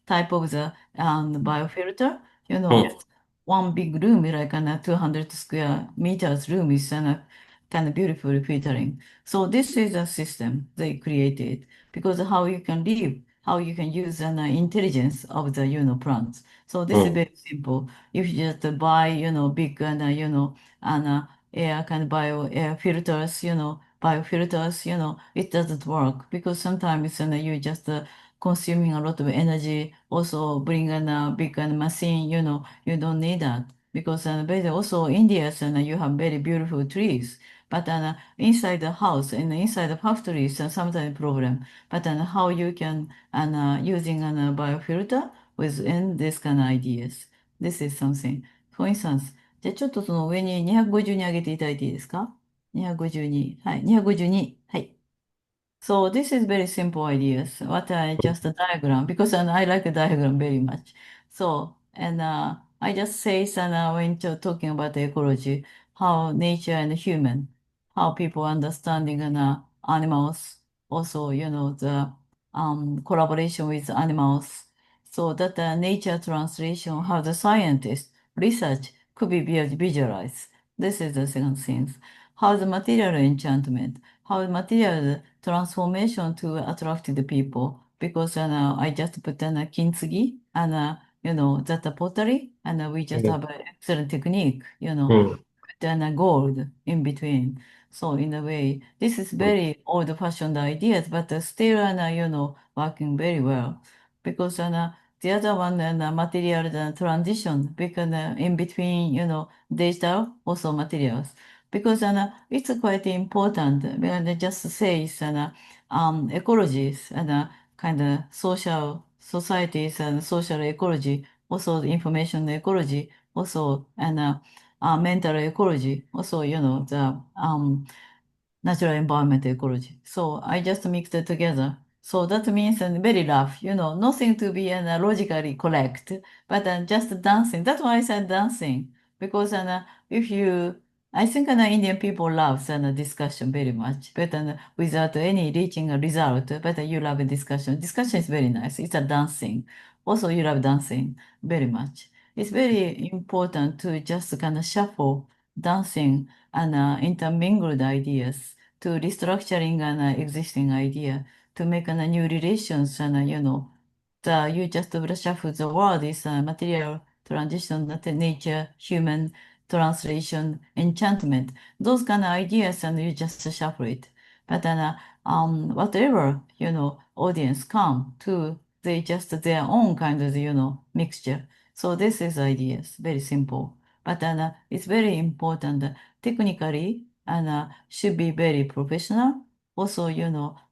type of the biofilter, one big room, like 200 square meters room is kind of beautiful filtering. So this is a system they created because how you can live, how you can use an intelligence of the, plants. So this is very simple. If you just buy, big and air kind of bio air filters, biofilters, it doesn't work because sometimes you just consuming a lot of energy. Also bring a big machine, you don't need that because very also India, you have very beautiful trees. But inside the house and inside the factories, sometimes problem. But how you can using a biofilter within this kind of ideas. This is something. For instance, じゃあちょっとその上に250に上げていただいていいですか？ 252。はい。252。はい。So this is very simple ideas. What I just a diagram because I like a diagram very much. So I just say when talking about ecology, how nature and human, how people understanding animals, also the collaboration with animals. So that nature translation, how the scientist research could be visualized. This is the second thing. How the material enchantment, how material transformation to attract the people. Because I just put a kintsugi and that pottery, and we just have an excellent technique, put a gold in between. So in a way, this is very old-fashioned ideas, but still, working very well. Because the other one, material transition, because in between, digital, also materials because it's quite important. And just says ecologies and kind of social societies and social ecology, also the information ecology, also and mental ecology, also the natural environment ecology. So I just mixed it together. So that means very rough, nothing to be logically correct, but just dancing. That's why I said dancing because if you I think Indian people love discussion very much, but without any reaching a result. But you love a discussion. Discussion is very nice. It's a dancing. Also, you love dancing very much. It's very important to just kind of shuffle dancing and intermingled ideas to restructuring an existing idea to make new relations and you just brush off the word is material transition, that nature, human translation, enchantment, those kind of ideas, and you just shuffle it. But whatever audience come to, they just their own kind of mixture. So this is ideas, very simple. But it's very important technically and should be very professional. Also,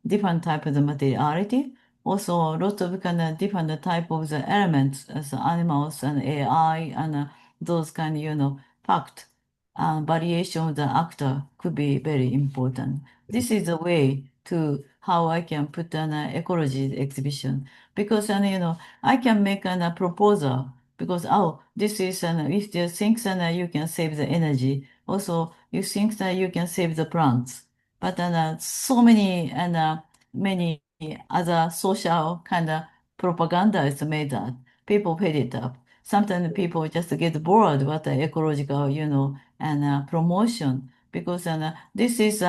different type of the materiality. Also, lots of kind of different type of the elements as animals and AI and those kind of fact variation of the actor could be very important. This is a way to how I can put an ecology exhibition because I can make a proposal because this is if you think that you can save the energy, also you think that you can save the plants, but so many and many other social kind of propaganda is made that people paid it up. Sometimes people just get bored with the ecological, and promotion because this is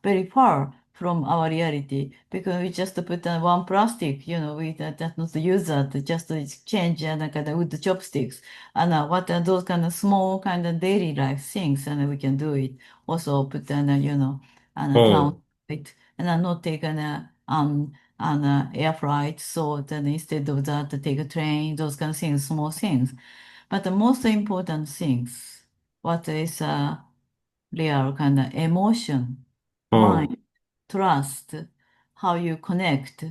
very far from our reality because we just put one plastic, we that not use that, just exchange and kind of with the chopsticks and what are those kind of small kind of daily life things and we can do it. Also put and town it and not take an air flight. So then instead of that, take a train, those kind of things, small things. But the most important things, what is real kind of emotion, mind, trust, how you connect,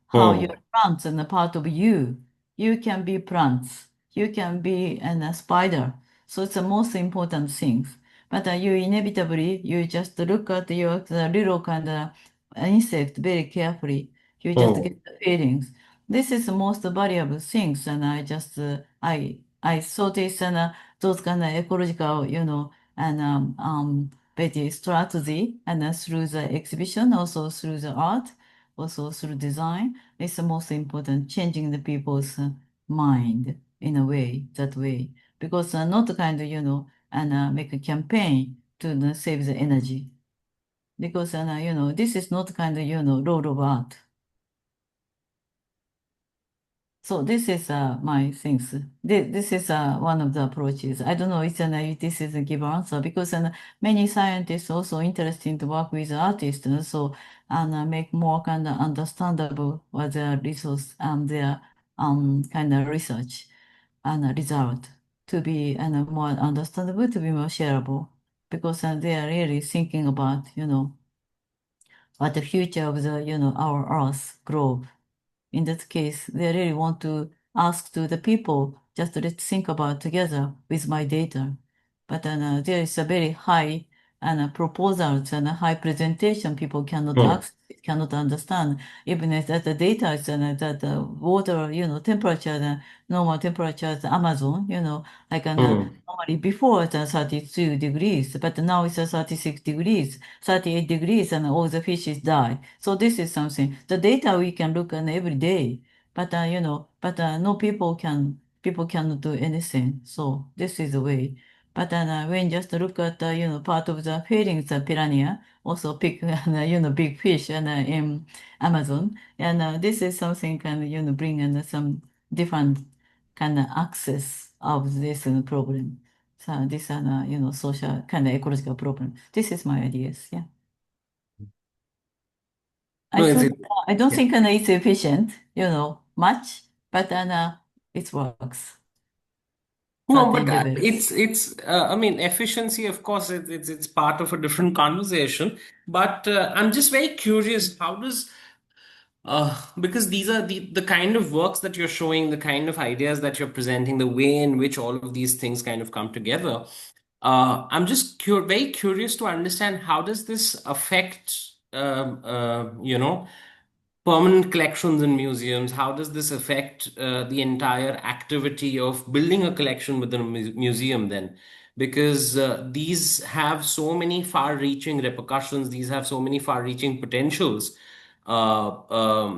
how your plants and a part of you. You can be plants. You can be a spider. So it's the most important things. But you inevitably, you just look at your the little kind of insect very carefully. You just get the feelings. This is the most valuable things, and I just I saw this and those kind of ecological, and very strategy, and through the exhibition, also through the art, also through design, it's the most important, changing the people's mind in a way, that way. Because not kind of, and make a campaign to save the energy. Because, this is not kind of, role of art. So this is my things. This is one of the approaches. I don't know if this is a give answer because many scientists also interested to work with artists, so and make more kind of understandable what their resource and their kind of research and result to be more understandable, to be more shareable, because they are really thinking about what the future of the our Earth globe. In that case, they really want to ask to the people, just let's think about together with my data. But there is a very high proposals and a high presentation people cannot cannot understand. Even if that the data is that the water, temperature, the normal temperature at Amazon, like normally before it's 32 degrees, but now it's 36 degrees, 38 degrees, and all the fishes die. So this is something. The data we can look at every day, but no people cannot do anything. So this is the way. But when just look at part of the feedings, the piranha also pick big fish and in Amazon, and this is something can bring in some different kind of access of this problem. So this social kind of ecological problem. This is my ideas. Yeah, No, I don't yeah. think it's efficient, much, but it works. No, but Certain levels. I mean, efficiency, of course, it's part of a different conversation. But I'm just very curious, how does because these are the kind of works that you're showing, the kind of ideas that you're presenting, the way in which all of these things kind of come together. I'm just very curious to understand how does this affect, permanent collections in museums? How does this affect the entire activity of building a collection within a museum then? Because these have so many far-reaching repercussions, these have so many far-reaching potentials. So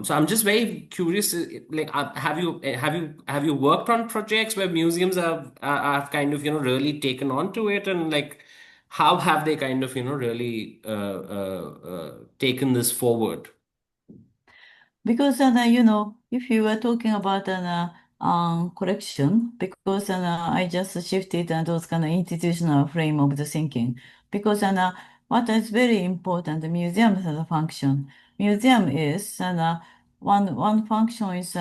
I'm just very curious, like, have you worked on projects where museums have kind of really taken on to it, and like how have they kind of really taken this forward? Because if you were talking about an collection, because I just shifted those kind of institutional frame of the thinking. Because what is very important, the museum has a function. Museum is one function is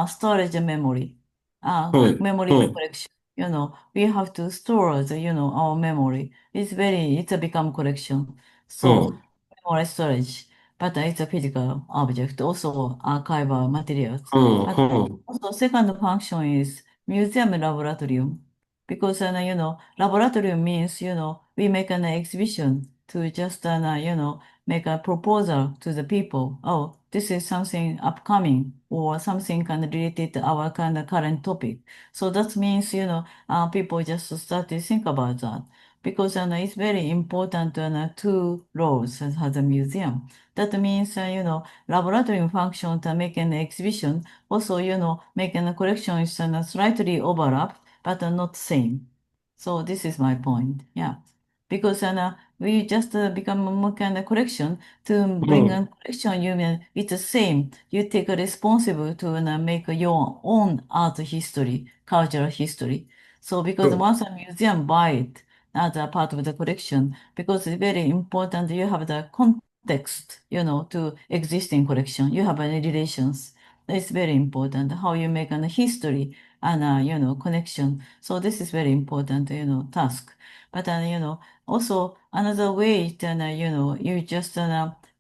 storage and memory, like memory collection. We have to store the our memory. It's a become collection. So Hmm. memory storage, but it's a physical object, also archival materials. Hmm. But Hmm. also second function is museum and laboratorium. Because, laboratorium means, we make an exhibition to just, make a proposal to the people. Oh, this is something upcoming or something kind of related to our kind of current topic. So that means, people just start to think about that. Because it's very important two roles as a museum. That means, laboratory function to make an exhibition, also, making a collection is slightly overlapped, but not same. So this is my point. Yeah. Because we just become more kind of collection to bring Hmm. a collection. You mean it's the same. You take a responsible to make your own art history, cultural history. So because True. once a museum buy it as a part of the collection, because it's very important you have the context, to existing collection. You have any relations. It's very important how you make a history and connection. So this is very important, task. But also another way then you just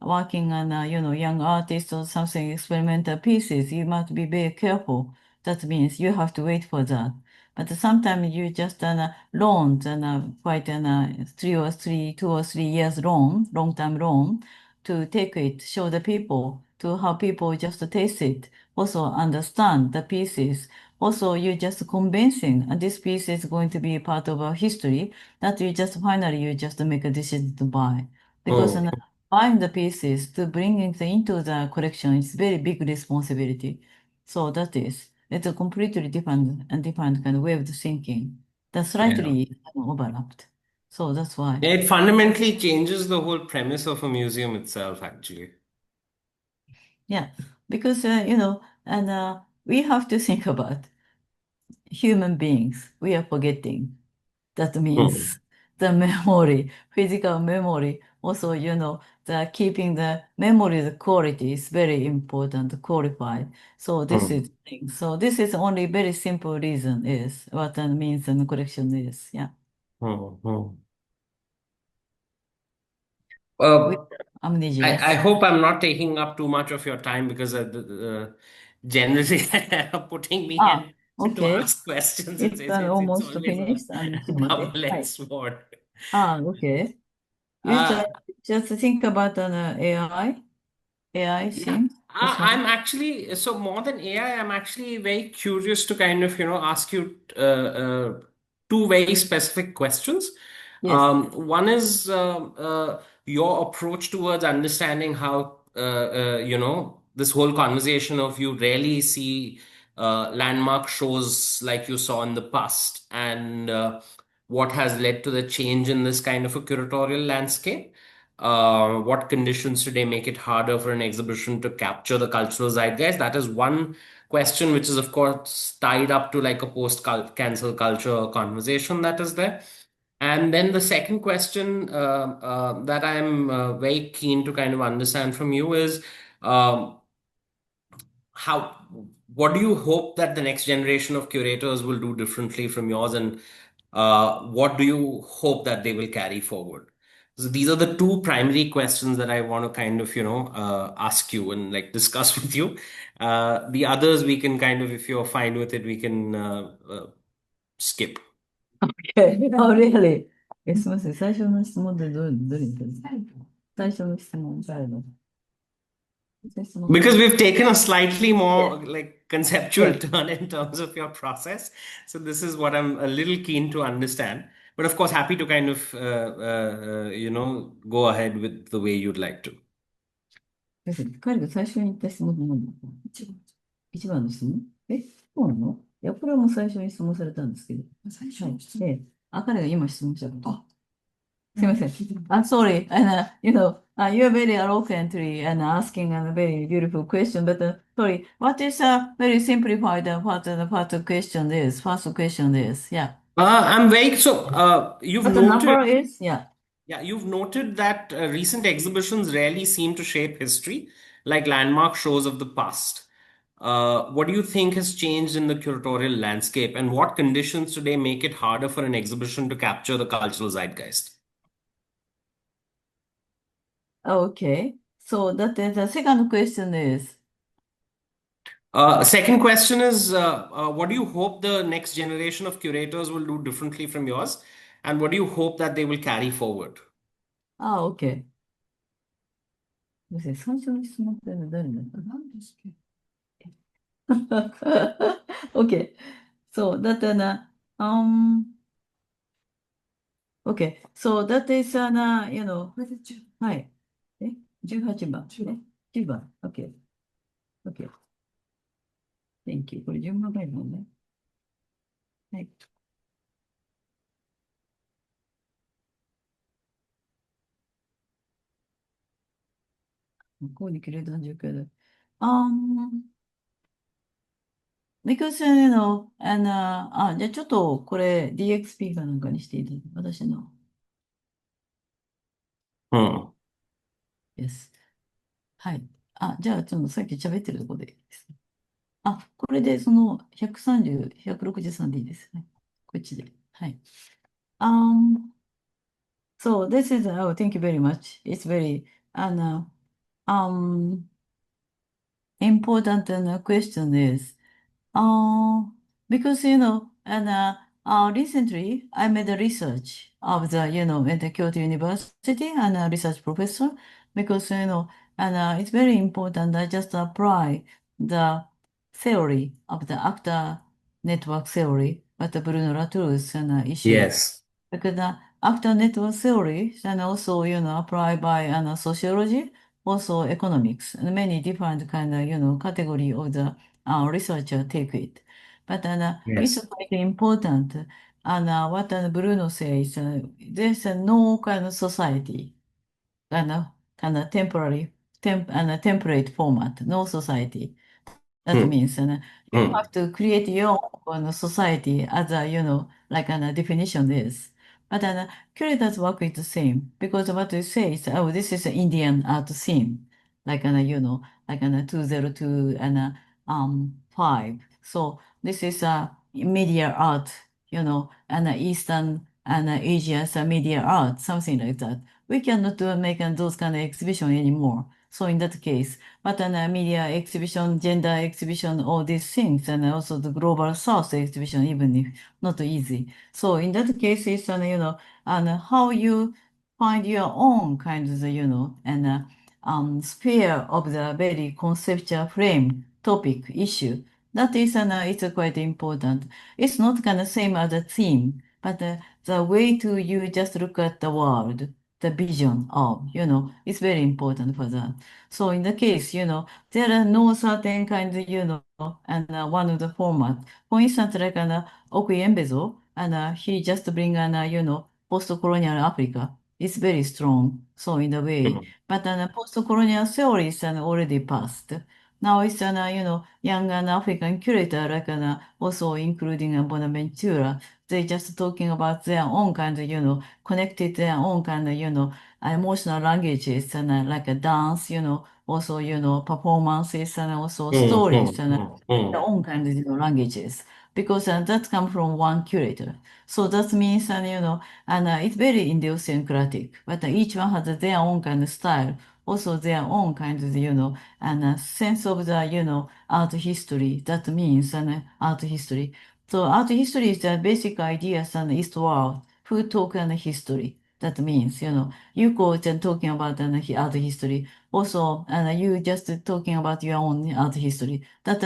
working on young artists or something experimental pieces. You must be very careful. That means you have to wait for that. But sometimes you just loan and quite 2 or 3 years loan, long time loan to take it, show the people, to how people just taste it, also understand the pieces also you're just convincing, and this piece is going to be a part of our history that you just make a decision to buy. Because Hmm. buying the pieces to bring it into the collection is very big responsibility. So it's a completely different kind of way of thinking that Yeah. slightly overlapped. So that's why. It fundamentally changes the whole premise of a museum itself, actually. Yeah, because we have to think about human beings. We are forgetting. That Hmm. means the memory, physical memory. Also, the keeping the memory, the quality is very important, qualified. So this Hmm. is thing. So this is only very simple reason is what that means and collection is. Yeah. Hmm. Hmm. With Uh, amnesia, I yes. hope I'm not taking up too much of your time because generally putting me Ah, in to okay. ask questions, It's it's almost always a finished. ちょっと待って。はい。double-edged sword. Okay. You Uh, just think about an AI Yeah, thing. This one. I'm actually so more than AI, I'm actually very curious to kind of, ask you two very specific questions. Yes. One is your approach towards understanding how, this whole conversation of you rarely see landmark shows like you saw in the past, and what has led to the change in this kind of a curatorial landscape. What conditions today make it harder for an exhibition to capture the cultural zeitgeist? That is one question, which is, of course, tied up to like a post-cancel culture conversation that is there. And then the second question that I'm very keen to kind of understand from you is um, how what do you hope that the next generation of curators will do differently from yours, and what do you hope that they will carry forward? So these are the two primary questions that I want to kind of ask you and like discuss with you. The others we can kind of, if you're fine with it, we can skip. Okay. Oh, really? すみません。最初の質問どれにする最初の質問誰の質問。 Because we've taken a slightly Yes. more like conceptual Yes. turn in terms of your process. So this is what I'm a little keen to understand. But of course, happy to kind of go ahead with the way you'd like to. 彼が最初に言った質問なんだ。一番の質問え、そうなのいや、これはもう最初に質問されたんですけど。はい。で、彼が今質問したこと。すいません。Sorry, you're very eloquent and asking a very beautiful question, but sorry, what is a very simplified what the question is? First question is, yeah. I'm very so you've What the noted. number is? Yeah. Yeah, you've noted that recent exhibitions rarely seem to shape history like landmark shows of the past. What do you think has changed in the curatorial landscape, and what conditions today make it harder for an exhibition to capture the cultural zeitgeist? Okay. So that is the second question is, Second question is what do you hope the next generation of curators will do differently from yours? And what do you hope that they will carry forward? okay. すいません。最初の質問って誰だった？何ですっけ？ Okay. So that okay. So that is はい。18番。10番。Okay. Okay. Thank you. これ順番がいいのね。はい。向こうに切れた状況で。because, じゃあちょっとこれ DXP かなんかにしていただいて、私の。Hmm. Yes. はい。じゃあちょっとさっき喋ってるところでいいですね。これでその130、163でいいですね。こっちで。はい。So this is, oh, thank you very much. It's very, important question is, Uh, because recently I made a research of at the Kyoto University and a research professor because it's very important. I just apply the theory of the actor network theory, but Bruno Latour's issue. Yes. Because after network theory, and also, applied by sociology, also economics, and many different kind of, category of the researcher take it. But it's Yes. quite important. And what Bruno says, there's no kind of society, kind of temperate format, no society. That Hmm. means you Hmm. have to create your own society as a, like a definition is. But curators work with the same because what they say is, oh, this is an Indian art scene, like like 202 and 5. So this is a media art, and Eastern and Asia's media art, something like that. We cannot make those kind of exhibition anymore. So in that case, but media exhibition, gender exhibition, all these things, and also the global south exhibition, even if not easy. So in that case, it's and how you find your own kind of and sphere of the very conceptual frame, topic, issue. That is it's quite important. It's not kind of same as a theme, but the way to you just look at the world, the vision of, it's very important for that. So in the case, there are no certain kinds of, and one of the format. For instance, like Okwuembezo, and he just bring post-colonial Africa. It's very strong. So in a way, Hmm. but post-colonial theories are already passed. Now it's young African curator, like also including Bonaventura. They just talking about their own kind of, connected their own kind of, emotional languages and like a dance, also, performances and also Hmm. stories Hmm. and Hmm. Hmm. their own kind of, languages because that come from one curator. So that means, and it's very idiosyncratic, but each one has their own kind of style, also their own kind of, and sense of the, art history. That means art history. So art history is the basic ideas and East world, who talk and history. That means, Yuko just talking about art history. Also, and you just talking about your own art history. That,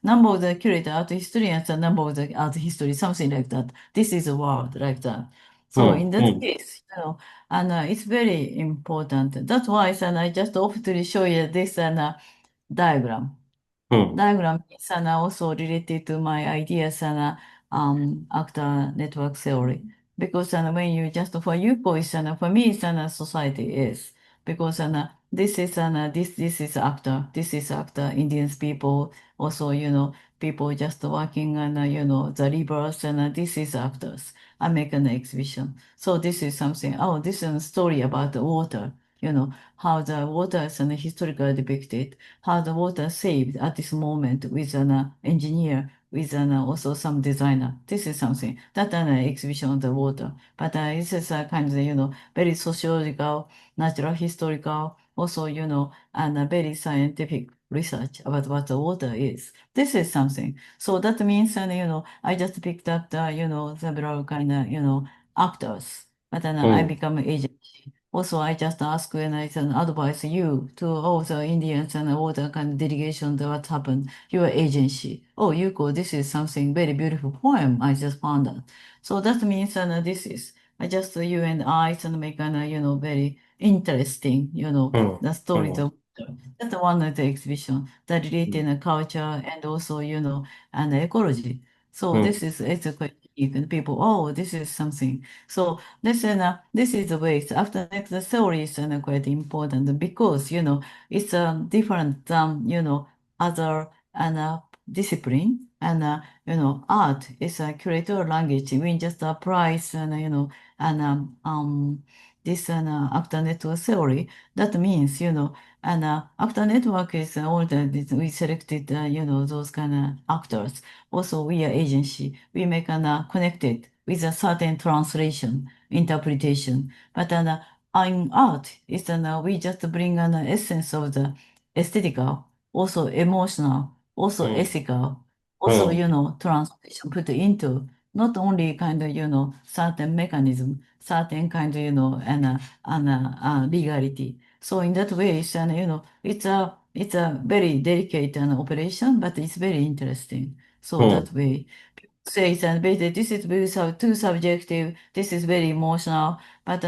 number of the curator art historians and number of the art history, something like that. This is a word like that. So Hmm. in that Hmm. case, and it's very important. That's why, and I just often show you this diagram. Hmm. Diagram is also related to my ideas and actor network theory. Because when you just for Yuko is for me it's society is because this is this is actor, this is actor, Indians people, also people just working on the rivers and this is actors. I make an exhibition. So this is something, oh, this is a story about the water, how the water is historically depicted, how the water saved at this moment with an engineer, with an also some designer. This is something that an exhibition of the water. But this is a kind of very sociological, natural, historical, also and very scientific research about what the water is. This is something. So that means I just picked up the several kind of actors, but then I Hmm. become agent. Also, I just ask when I can advise you to all the Indians and all the kind of delegation that what happened, your agency. Oh, Yuko, this is something very beautiful poem I just found out. So that means this is I just you and I can make an very interesting, Hmm. the stories Hmm. of that's one of the exhibition that related in culture and also, and ecology. So Hmm. this is it's a quite unique and people, oh, this is something. So this is the way. So after next, the theory is quite important because it's different other discipline and art is a curator language. We just apply and and this actor network theory. That means and actor network is all we selected those kind of actors. Also, we are agency. We make an connected with a certain translation interpretation. But in art, it's we just bring an essence of the aesthetical, also emotional, also Hmm. ethical, also, Hmm. translation put into not only kind of, certain mechanism, certain kind of, legality. So in that way, it's, it's a very delicate operation, but it's very interesting. So that way, says and basically this is very too subjective, this is very emotional, but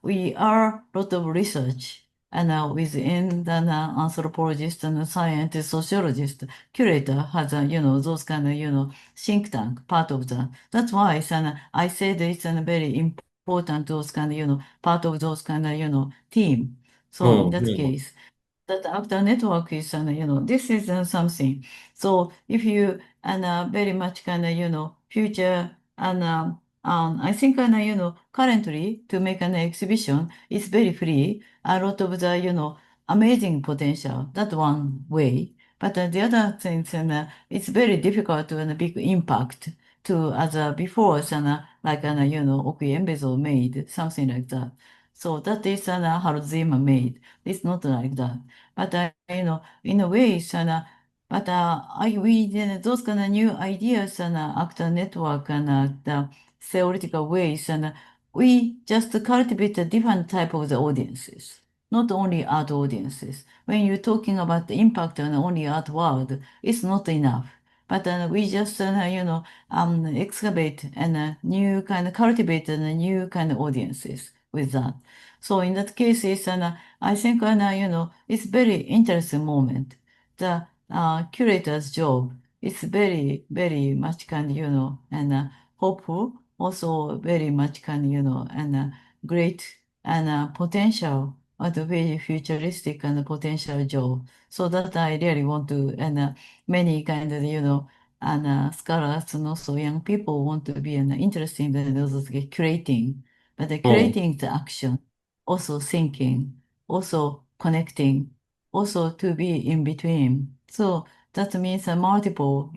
we are a lot of research and within the anthropologist and scientist, sociologist, curator has those kind of think tank part of that. That's why I said it's very important those kind of part of those kind of team. So in that case, that actor network is this is something. So if you very much kind of future and I think currently to make an exhibition is very free, a lot of the amazing potential, that one way, but the other things it's very difficult to big impact to as before like Oki Embezo made something like that. So that is Haruzima made. It's not like that. But in a way, but we those kind of new ideas and actor network and the theoretical ways and we just cultivate a different type of the audiences, not only art audiences. When you're talking about the impact on only art world, it's not enough. But we just excavate and new kind of cultivate and new kind of audiences with that. So in that case, it's I think it's very interesting moment. The curator's job is very very much kind of and hopeful, also very much kind of and great and potential, but very futuristic and potential job. So that I really want to and many kind of and scholars and also young people want to be interested in those curating, but the curating the action, also thinking, also connecting, also to be in between. So that means a multiple,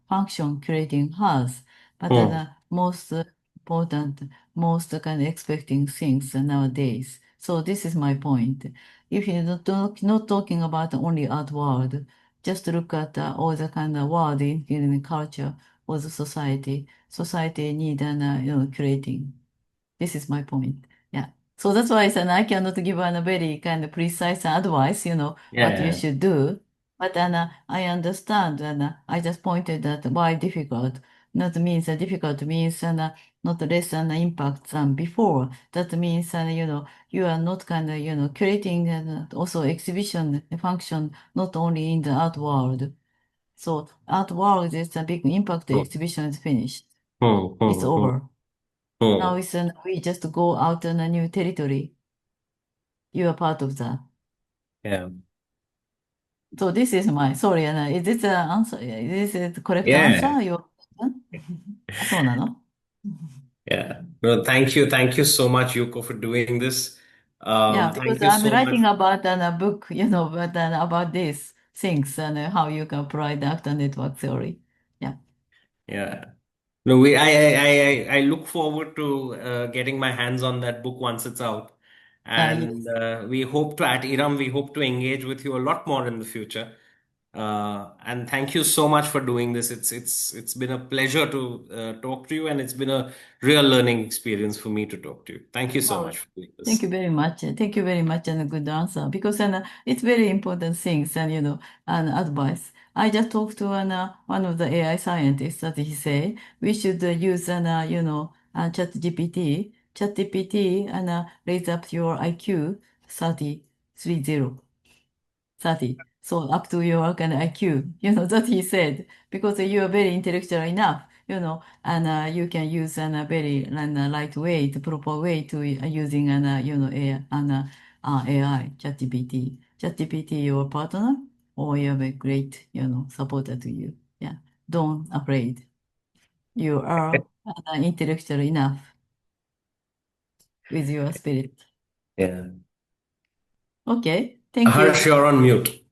function creating has, but the most important, most kind of expecting things nowadays. So this is my point. If you're not talking about only art world, just look at all the kind of world in culture or the society. Society need an curating. This is my point. Yeah. So that's why I said I cannot give a very kind of precise advice, what you should do. But I understand, and I just pointed that why difficult. Not means difficult means not less than impact than before. That means you are not kind of creating also exhibition function not only in the art world. So art world is a big impact. The exhibition is finished. It's over. Now it's we just go out on a new territory. You are part of that. Yeah. So this is my sorry, is this the answer? Is this the correct Yeah. answer? Your question? そうなの? Yeah. No, thank you. Thank you so much, Yuko, for doing this. Yeah, Thank because you I'm so much. writing about a book, but about these things and how you can apply the actor network theory. Yeah. Yeah. No, I look forward to getting my hands on that book once it's out. And Yes. we hope to, at Iram, we hope to engage with you a lot more in the future. And thank you so much for doing this. It's been a pleasure to talk to you, and it's been a real learning experience for me to talk to you. Thank you so Wow. much for doing Thank you this. very much. Thank you very much and a good answer because it's very important things and and advice. I just talked to one of the AI scientists that he say we should use chat GPT. Chat GPT and raise up your IQ 30. 30. So up to your kind of IQ, that he said, because you are very intellectual enough, and you can use a very lightweight, proper way to using AI, ChatGPT. ChatGPT, your partner, or you have a great, supporter to you. Yeah. Don't afraid. You are intellectual enough with your spirit. Yeah. Okay. Thank Harsh, you. you're on mute.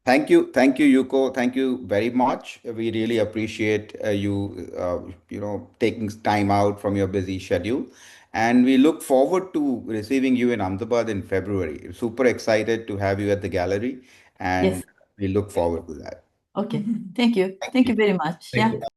Thank you, Yuko. Thank you very much. We really appreciate you taking time out from your busy schedule, and we look forward to receiving you in Ahmedabad in February. Super excited to have you at the gallery, and Yes. we look forward to that. Okay. Thank you. Thank you very much. Thank Yeah. you.